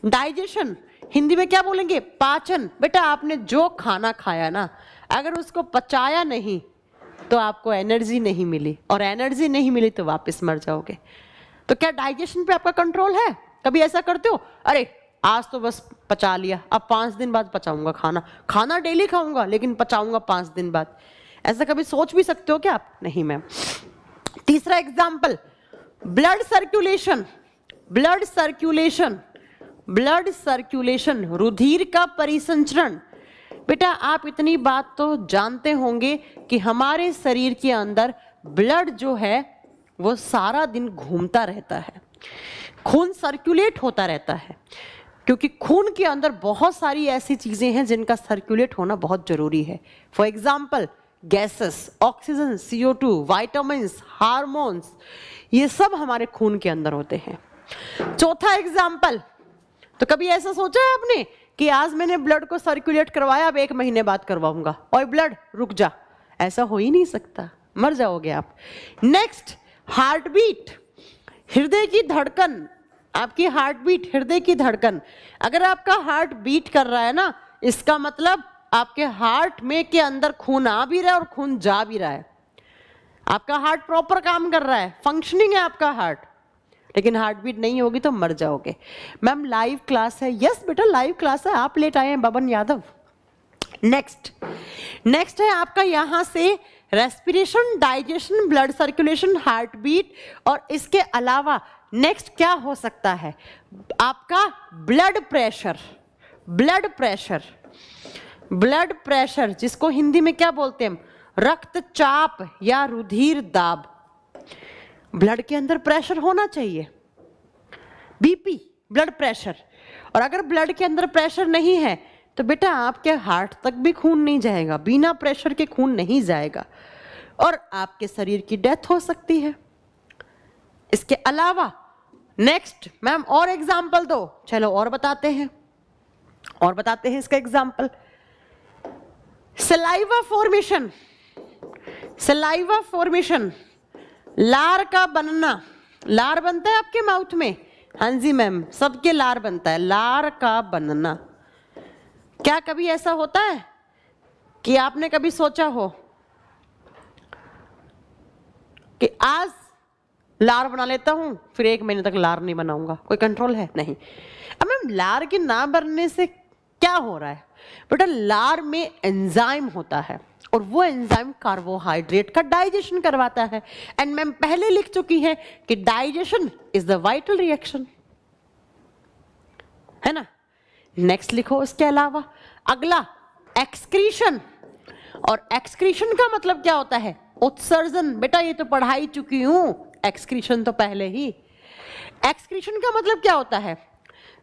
डाइजेशन हिंदी में क्या बोलेंगे? पाचन। बेटा आपने जो खाना खाया ना, अगर उसको पचाया नहीं तो आपको एनर्जी नहीं मिली, और एनर्जी नहीं मिली तो वापस मर जाओगे। तो क्या डाइजेशन पे आपका कंट्रोल है? कभी ऐसा करते हो, अरे आज तो बस पचा लिया, अब 5 दिन बाद पचाऊंगा खाना, खाना डेली खाऊंगा लेकिन पचाऊंगा 5 दिन बाद। ऐसा कभी सोच भी सकते हो क्या आप? नहीं मैम। तीसरा example, blood circulation, blood circulation, blood circulation, रुधिर का परिसंचरण। बेटा आप इतनी बात तो जानते होंगे कि हमारे शरीर के अंदर ब्लड जो है वो सारा दिन घूमता रहता है, खून सर्कुलेट होता रहता है, क्योंकि खून के अंदर बहुत सारी ऐसी चीजें हैं जिनका सर्कुलेट होना बहुत जरूरी है। For example gases, oxygen, CO2, vitamins, hormones, ये सब हमारे खून के अंदर होते हैं। चौथा एग्जाम्पल, तो कभी ऐसा सोचा है आपने कि आज मैंने ब्लड को सर्कुलेट करवाया, अब 1 महीने बाद करवाऊंगा, और ब्लड रुक जा? ऐसा हो ही नहीं सकता, मर जाओगे आप। नेक्स्ट हार्ट बीट, हृदय की धड़कन, आपकी हार्ट बीट, हृदय की धड़कन। अगर आपका हार्ट बीट कर रहा है ना, इसका मतलब आपके हार्ट में के अंदर खून आ भी रहा है और खून जा भी रहा है। आपका हार्ट प्रॉपर काम कर रहा है, फंक्शनिंग है आपका हार्ट, लेकिन हार्ट बीट नहीं होगी तो मर जाओगे। मैम लाइव क्लास है? यस बेटा लाइव क्लास है, आप लेट आए हैं बबन यादव। नेक्स्ट है आपका यहां से respiration, digestion, blood circulation, heart beat, और इसके अलावा नेक्स्ट क्या हो सकता है? आपका blood pressure, blood pressure, blood pressure जिसको हिंदी में क्या बोलते हैं? रक्तचाप या रुधिर दाब। ब्लड के अंदर प्रेशर होना चाहिए, बीपी, ब्लड प्रेशर। और अगर ब्लड के अंदर प्रेशर नहीं है तो बेटा आपके हार्ट तक भी खून नहीं जाएगा, बिना प्रेशर के खून नहीं जाएगा, और आपके शरीर की डेथ हो सकती है। इसके अलावा नेक्स्ट मैम और एग्जाम्पल दो, चलो और बताते हैं, और बताते हैं इसका example. Saliva formation, saliva formation, लार का बनना। लार बनता है आपके माउथ में? हाँ जी मैम, सबके लार बनता है, लार का बनना। क्या कभी ऐसा होता है कि आपने कभी सोचा हो कि आज लार बना लेता हूं, फिर 1 महीने तक लार नहीं बनाऊंगा? कोई कंट्रोल है? नहीं। अब मैम लार के ना बनने से क्या हो रहा है? बेटा लार में एंजाइम होता है, और वो एंजाइम कार्बोहाइड्रेट का डाइजेशन करवाता है। एंड मैम पहले लिख चुकी है कि digestion is the vital reaction, है ना? नेक्स्ट लिखो इसके अलावा। अगला एक्सक्रीशन, और एक्सक्रीशन का मतलब क्या होता है? उत्सर्जन। बेटा ये तो पढ़ाई चुकी हूं, एक्सक्रीशन तो पहले ही। एक्सक्रीशन का मतलब क्या होता है?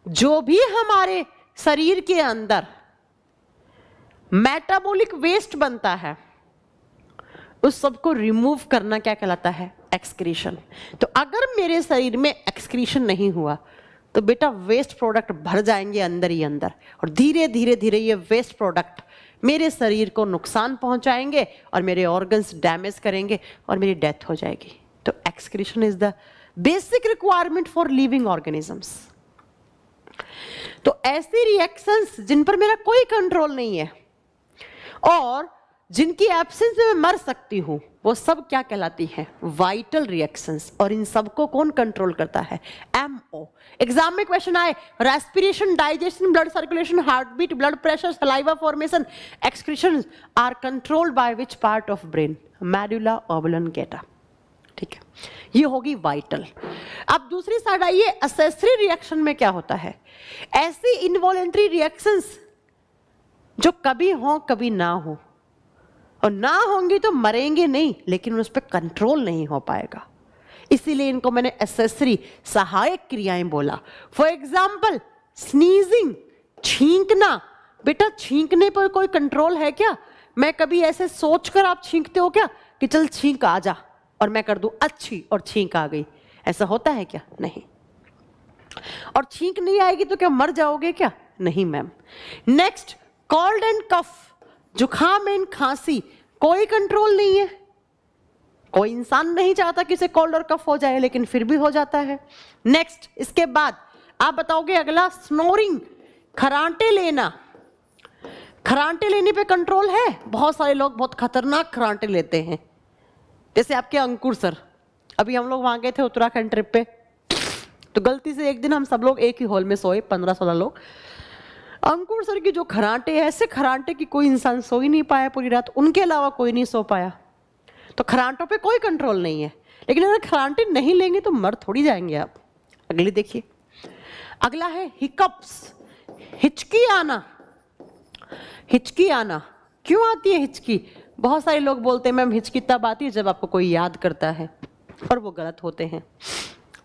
जो भी हमारे शरीर के अंदर मेटाबॉलिक वेस्ट बनता है उस सबको रिमूव करना क्या कहलाता है? एक्सक्रीशन। तो अगर मेरे शरीर में एक्सक्रीशन नहीं हुआ तो बेटा वेस्ट प्रोडक्ट भर जाएंगे अंदर ही अंदर, और धीरे धीरे धीरे ये वेस्ट प्रोडक्ट मेरे शरीर को नुकसान पहुंचाएंगे और मेरे ऑर्गन्स डैमेज करेंगे और मेरी डेथ हो जाएगी। तो excretion is the basic requirement for living organisms. तो ऐसी रिएक्शंस जिन पर मेरा कोई कंट्रोल नहीं है और जिनकी एब्सेंस में मैं मर सकती हूं, वो सब क्या कहलाती हैं? Vital reactions. और इन सबको कौन कंट्रोल करता है? MO। एग्जाम में क्वेश्चन आए, respiration, digestion, blood circulation, heart beat, blood pressure, saliva formation, excretion are controlled by which part of brain? Medulla oblongata. ठीक है, ये होगी वाइटल। अब दूसरी साइड आइए, एक्सेसरी रिएक्शन में क्या होता है? ऐसी इनवॉलेंट्री रिएक्शंस जो कभी हो कभी ना हो, और ना होंगी तो मरेंगे नहीं, लेकिन उस पर कंट्रोल नहीं हो पाएगा, इसीलिए इनको मैंने एक्सेसरी, सहायक क्रियाएं बोला। फॉर एग्जाम्पल स्नीजिंग, छींकना। बेटा छींकने पर कोई कंट्रोल है क्या? मैं कभी ऐसे सोचकर आप छींकते हो क्या कि चल छींक आ जा, और मैं कर दूं अच्छी और छींक आ गई? ऐसा होता है क्या? नहीं। और छींक नहीं आएगी तो क्या मर जाओगे क्या? नहीं मैम। नेक्स्ट कोल्ड एंड कफ, जुखाम एंड खांसी, कोई कंट्रोल नहीं है, कोई इंसान नहीं चाहता कि उसे कोल्ड और कफ हो जाए, लेकिन फिर भी हो जाता है। नेक्स्ट, इसके बाद आप बताओगे अगला, स्नोरिंग, खरांटे लेना। खरांटे लेने पे कंट्रोल है? बहुत सारे लोग बहुत खतरनाक खरांटे लेते हैं, जैसे आपके अंकुर सर। अभी हम लोग वहां गए थे उत्तराखंड ट्रिप पे, तो गलती से एक दिन हम सब लोग एक ही हॉल में सोए, 15-16 लोग। अंकुर सर की जो खरांटे है, ऐसे खरांटे की कोई इंसान सो ही नहीं पाया पूरी रात, उनके अलावा कोई नहीं सो पाया। तो खरांटों पे कोई कंट्रोल नहीं है, लेकिन अगर खरांटे नहीं लेंगे तो मर थोड़ी जाएंगे आप। अगली देखिए, अगला है हिकअप्स, हिचकी आना। हिचकी आना क्यों आती है हिचकी? बहुत सारे लोग बोलते हैं मैम हिचकी तब आती है जब आपको कोई याद करता है, और वो गलत होते हैं।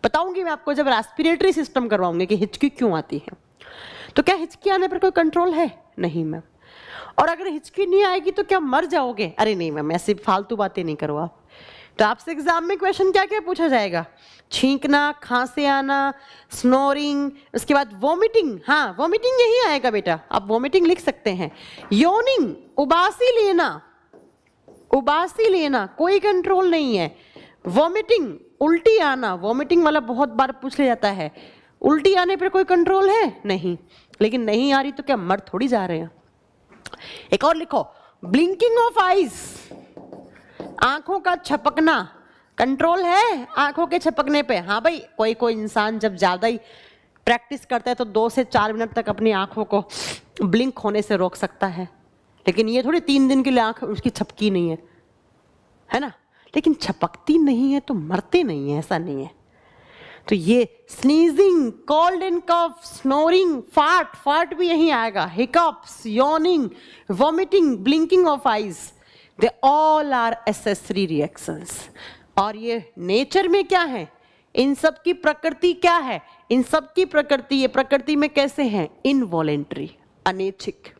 बताऊंगी मैं आपको जब रेस्पिरेटरी सिस्टम करवाऊंगी कि हिचकी क्यों आती है। तो क्या हिचकी आने पर कोई कंट्रोल है? नहीं मैम। और अगर हिचकी नहीं आएगी तो क्या मर जाओगे? अरे नहीं मैम, ऐसी फालतू बातें नहीं करो आप। तो आपसे एग्जाम में क्वेश्चन क्या क्या पूछा जाएगा? छींकना, खांसी आना, स्नोरिंग, उसके बाद वोमिटिंग। हाँ, वोमिटिंग यही आएगा बेटा, आप वोमिटिंग लिख सकते हैं। योनिंग, उबासी लेना। उबासी लेना कोई कंट्रोल नहीं है। वोमिटिंग, उल्टी आना, वोमिटिंग वाला बहुत बार पूछ लिया जाता है। उल्टी आने पर कोई कंट्रोल है? नहीं। लेकिन नहीं आ रही तो क्या मर थोड़ी जा रहे हैं। एक और लिखो, ब्लिंकिंग ऑफ आईज, आंखों का छपकना। कंट्रोल है आंखों के छपकने पे? हाँ भाई, कोई कोई इंसान जब ज्यादा ही प्रैक्टिस करता है तो 2 से 4 मिनट तक अपनी आंखों को ब्लिंक होने से रोक सकता है, लेकिन ये थोड़ी 3 दिन के लिए आंख उसकी छपकी नहीं है ना। लेकिन छपकती नहीं है तो मरते नहीं है, ऐसा नहीं है। तो ये sneezing, cold and cough, snoring, fart, fart भी यहीं आएगा, hiccups, yawning, vomiting, blinking of eyes, they all are accessory reactions. और ये नेचर में क्या है, इन सब की प्रकृति क्या है? इन सब की प्रकृति, ये प्रकृति में कैसे हैं? इनवॉलेंट्री, अनैच्छिक।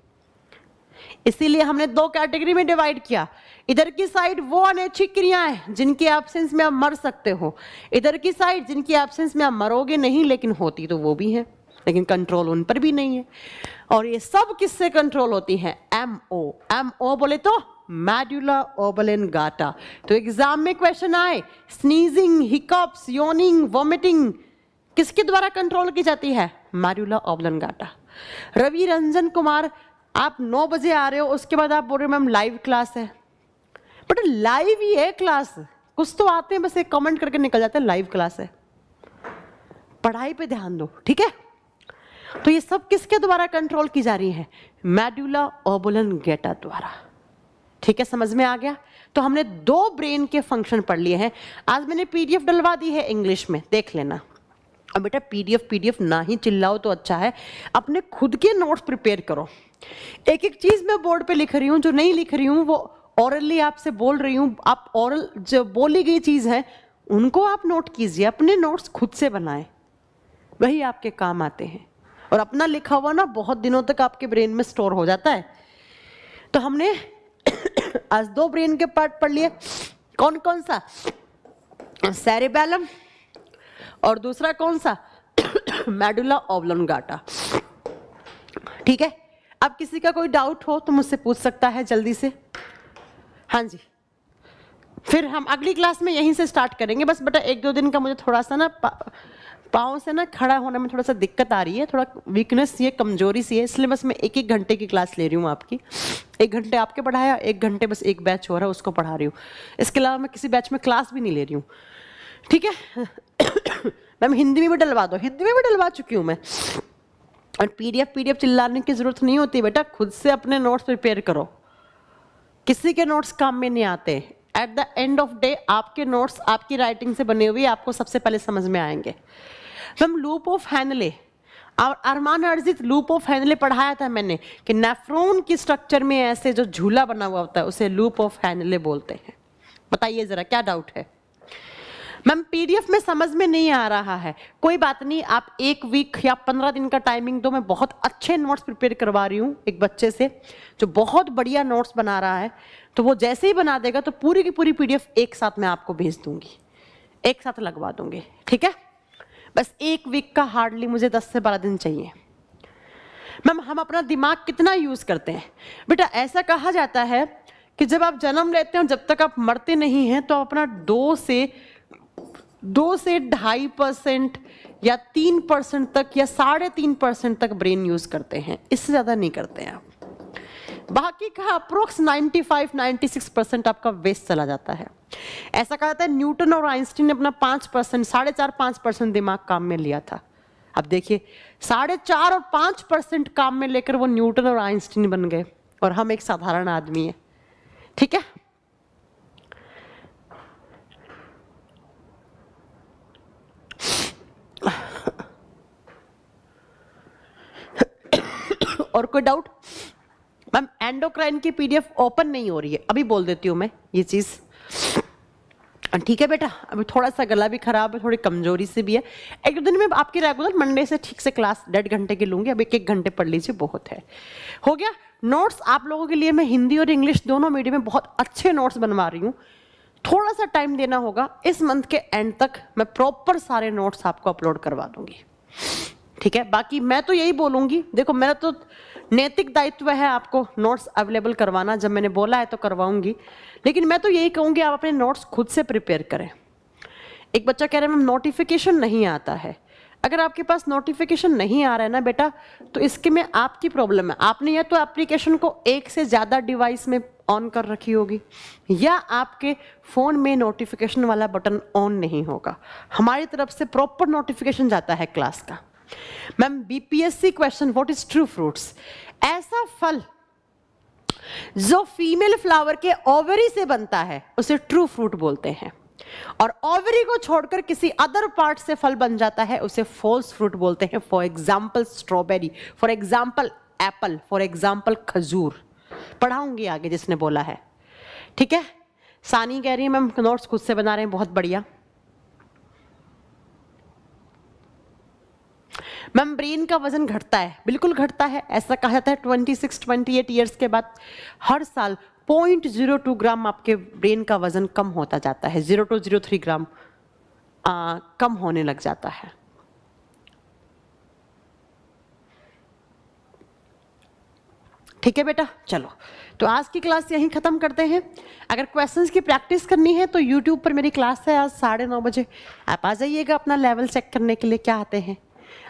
इसीलिए हमने 2 कैटेगरी में डिवाइड किया। इधर की साइड वो अनैच्छिक क्रियाएं जिनकी एब्सेंस में आप मर सकते हो, इधर की साइड जिनकी एब्सेंस में आप मरोगे नहीं, लेकिन होती तो वो भी है, लेकिन कंट्रोल उन पर भी नहीं है। और ये सब किससे कंट्रोल होती है? MO। MO बोले तो मेडुला ओब्लांगेटा। तो एग्जाम में क्वेश्चन आए, स्नीजिंग, हिकअप्स, योनिंग, वॉमिटिंग किसके द्वारा कंट्रोल की जाती है? Medulla oblongata. रवि रंजन कुमार, आप 9 बजे आ रहे हो, उसके बाद आप बोल रहे हो मैम लाइव क्लास है। बट लाइव ही है क्लास, कुछ तो आते हैं बस एक कमेंट करके निकल जाते हैं लाइव क्लास है। पढ़ाई पे ध्यान दो, ठीक है। तो ये सब किसके द्वारा कंट्रोल की जा रही है? मेडुला ओब्लांगेटा द्वारा। ठीक है, समझ में आ गया। तो हमने 2 ब्रेन के फंक्शन पढ़ लिए हैं। आज मैंने PDF डलवा दी है इंग्लिश में, देख लेना। अब बेटा PDF ना ही चिल्लाओ तो अच्छा है, अपने खुद के नोट्स प्रिपेयर करो। एक एक चीज मैं बोर्ड पे लिख रही हूँ, जो नहीं लिख रही हूँ वो ऑरली आपसे बोल रही हूँ। आप ऑरल जो बोली गई चीज है उनको आप नोट कीजिए, अपने नोट्स खुद से बनाएं, वही आपके काम आते हैं। और अपना लिखा हुआ ना बहुत दिनों तक आपके ब्रेन में स्टोर हो जाता है। तो हमने आज 2 ब्रेन के पार्ट पढ़ लिए। कौन कौन सा? सेरेबेलम, और दूसरा कौन सा? Medulla oblongata. ठीक है, अब किसी का कोई डाउट हो तो मुझसे पूछ सकता है जल्दी से। हाँ जी, फिर हम अगली क्लास में यहीं से स्टार्ट करेंगे। बस बेटा 1-2 दिन का मुझे थोड़ा सा ना पाँव से ना खड़ा होने में थोड़ा सा दिक्कत आ रही है, थोड़ा वीकनेस सी है, कमजोरी सी है, इसलिए बस मैं 1-1 घंटे की क्लास ले रही हूँ आपकी। 1 घंटे आपके पढ़ाया, 1 घंटे बस एक बैच हो रहा है उसको पढ़ा रही हूँ। इसके अलावा मैं किसी बैच में क्लास भी नहीं ले रही हूँ, ठीक है। मैम हिंदी में भी डलवा दो, हिंदी में भी डलवा चुकी हूँ मैं। और PDF चिल्लाने की जरूरत नहीं होती बेटा, खुद से अपने नोट्स प्रिपेयर करो, किसी के नोट्स काम में नहीं आते। At the end of day आपके नोट्स आपकी राइटिंग से बने हुए आपको सबसे पहले समझ में आएंगे। हम लूप ऑफ हेनले और अरमान अर्जित लूप ऑफ हेनले पढ़ाया था मैंने कि नेफ्रॉन की स्ट्रक्चर में ऐसे जो झूला बना हुआ होता है उसे लूप ऑफ हेनले बोलते हैं। बताइए जरा क्या डाउट है? मैम PDF में समझ में नहीं आ रहा है, कोई बात नहीं, आप 1 वीक या 15 दिन का टाइमिंग दो। मैं बहुत अच्छे नोट्स प्रिपेयर करवा रही हूँ एक बच्चे से जो बहुत बढ़िया नोट्स बना रहा है। तो वो जैसे ही बना देगा तो पूरी की पूरी PDF एक साथ मैं आपको भेज दूंगी, एक साथ लगवा दूंगी, ठीक है। बस 1 वीक का हार्डली मुझे 10 से 12 दिन चाहिए। मैम हम अपना दिमाग कितना यूज करते हैं? बेटा ऐसा कहा जाता है कि जब आप जन्म लेते हैं और जब तक आप मरते नहीं हैं तो आप अपना 2 से 2.5% या 3% तक या 3.5% तक ब्रेन यूज करते हैं, इससे ज्यादा नहीं करते हैं आप। बाकी का अप्रोक्स 95-96% आपका वेस्ट चला जाता है। ऐसा कहा जाता है न्यूटन और आइंस्टीन ने अपना 5%, 4.5-5% दिमाग काम में लिया था। अब देखिए 4.5 और 5% काम में लेकर वो न्यूटन और आइंस्टीन बन गए और हम एक साधारण आदमी है। ठीक है, और कोई डाउट? मैम एंडोक्राइन की पीडीएफ ओपन नहीं हो रही है, अभी बोल देती हूँ मैं ये चीज। ठीक है बेटा, अभी थोड़ा सा गला भी खराब है, थोड़ी कमजोरी से भी है। 1-2 दिन में आपकी रेगुलर मंडे से ठीक से क्लास 1.5 घंटे की लूंगी, अब 1-1 घंटे पढ़ लीजिए, बहुत है। हो गया। नोट्स आप लोगों के लिए मैं हिंदी और इंग्लिश दोनों मीडियम में बहुत अच्छे नोट्स बनवा रही हूँ। थोड़ा सा टाइम देना होगा, इस मंथ के एंड तक मैं प्रॉपर सारे नोट्स आपको अपलोड करवा दूंगी। ठीक है, बाकी मैं तो यही बोलूंगी, देखो मेरा तो नैतिक दायित्व है आपको नोट्स अवेलेबल करवाना, जब मैंने बोला है तो करवाऊंगी, लेकिन मैं तो यही कहूंगी आप अपने नोट्स खुद से प्रिपेयर करें। एक बच्चा कह रहा है मैम नोटिफिकेशन नहीं आता है। अगर आपके पास नोटिफिकेशन नहीं आ रहा है ना बेटा, तो इसके में आपकी प्रॉब्लम है। आपने या तो एप्लीकेशन को एक से ज्यादा डिवाइस में ऑन कर रखी होगी, या आपके फोन में नोटिफिकेशन वाला बटन ऑन नहीं होगा। हमारी तरफ से प्रॉपर नोटिफिकेशन जाता है क्लास का। Ma'am BPSC question, what is true fruits? ऐसा फल जो फीमेल फ्लावर के ओवरी से बनता है उसे ट्रू फ्रूट बोलते हैं, और ओवरी को छोड़कर किसी अदर पार्ट से फल बन जाता है उसे फॉल्स फ्रूट बोलते हैं। For example strawberry, for example Apple, for example खजूर। पढ़ाऊंगी आगे जिसने बोला है। ठीक है, सानी कह रही है मैम नोट्स खुद से बना रहे हैं, बहुत बढ़िया। मैम ब्रेन का वजन घटता है, बिल्कुल घटता है। ऐसा कहा जाता है 26-28 ईयर्स के बाद हर साल 0.02 ग्राम आपके ब्रेन का वजन कम होता जाता है। 0.03 ग्राम कम होने लग जाता है। ठीक है बेटा, चलो तो आज की क्लास यहीं खत्म करते हैं। अगर क्वेश्चंस की प्रैक्टिस करनी है तो यूट्यूब पर मेरी क्लास है आज 9:30 बजे, आप आ जाइएगा अपना लेवल चेक करने के लिए, क्या आते हैं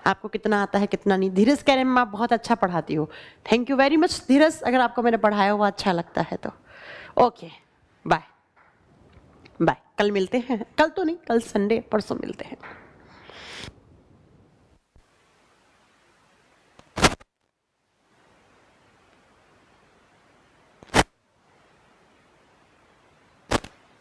आपको, कितना आता है कितना नहीं। धीरज कह रहे हैं आप बहुत अच्छा पढ़ाती हो, थैंक यू वेरी मच धीरज, अगर आपको मैंने पढ़ाया हुआ अच्छा लगता है तो। ओके बाय बाय, कल मिलते हैं, कल तो नहीं, कल संडे, परसों मिलते हैं।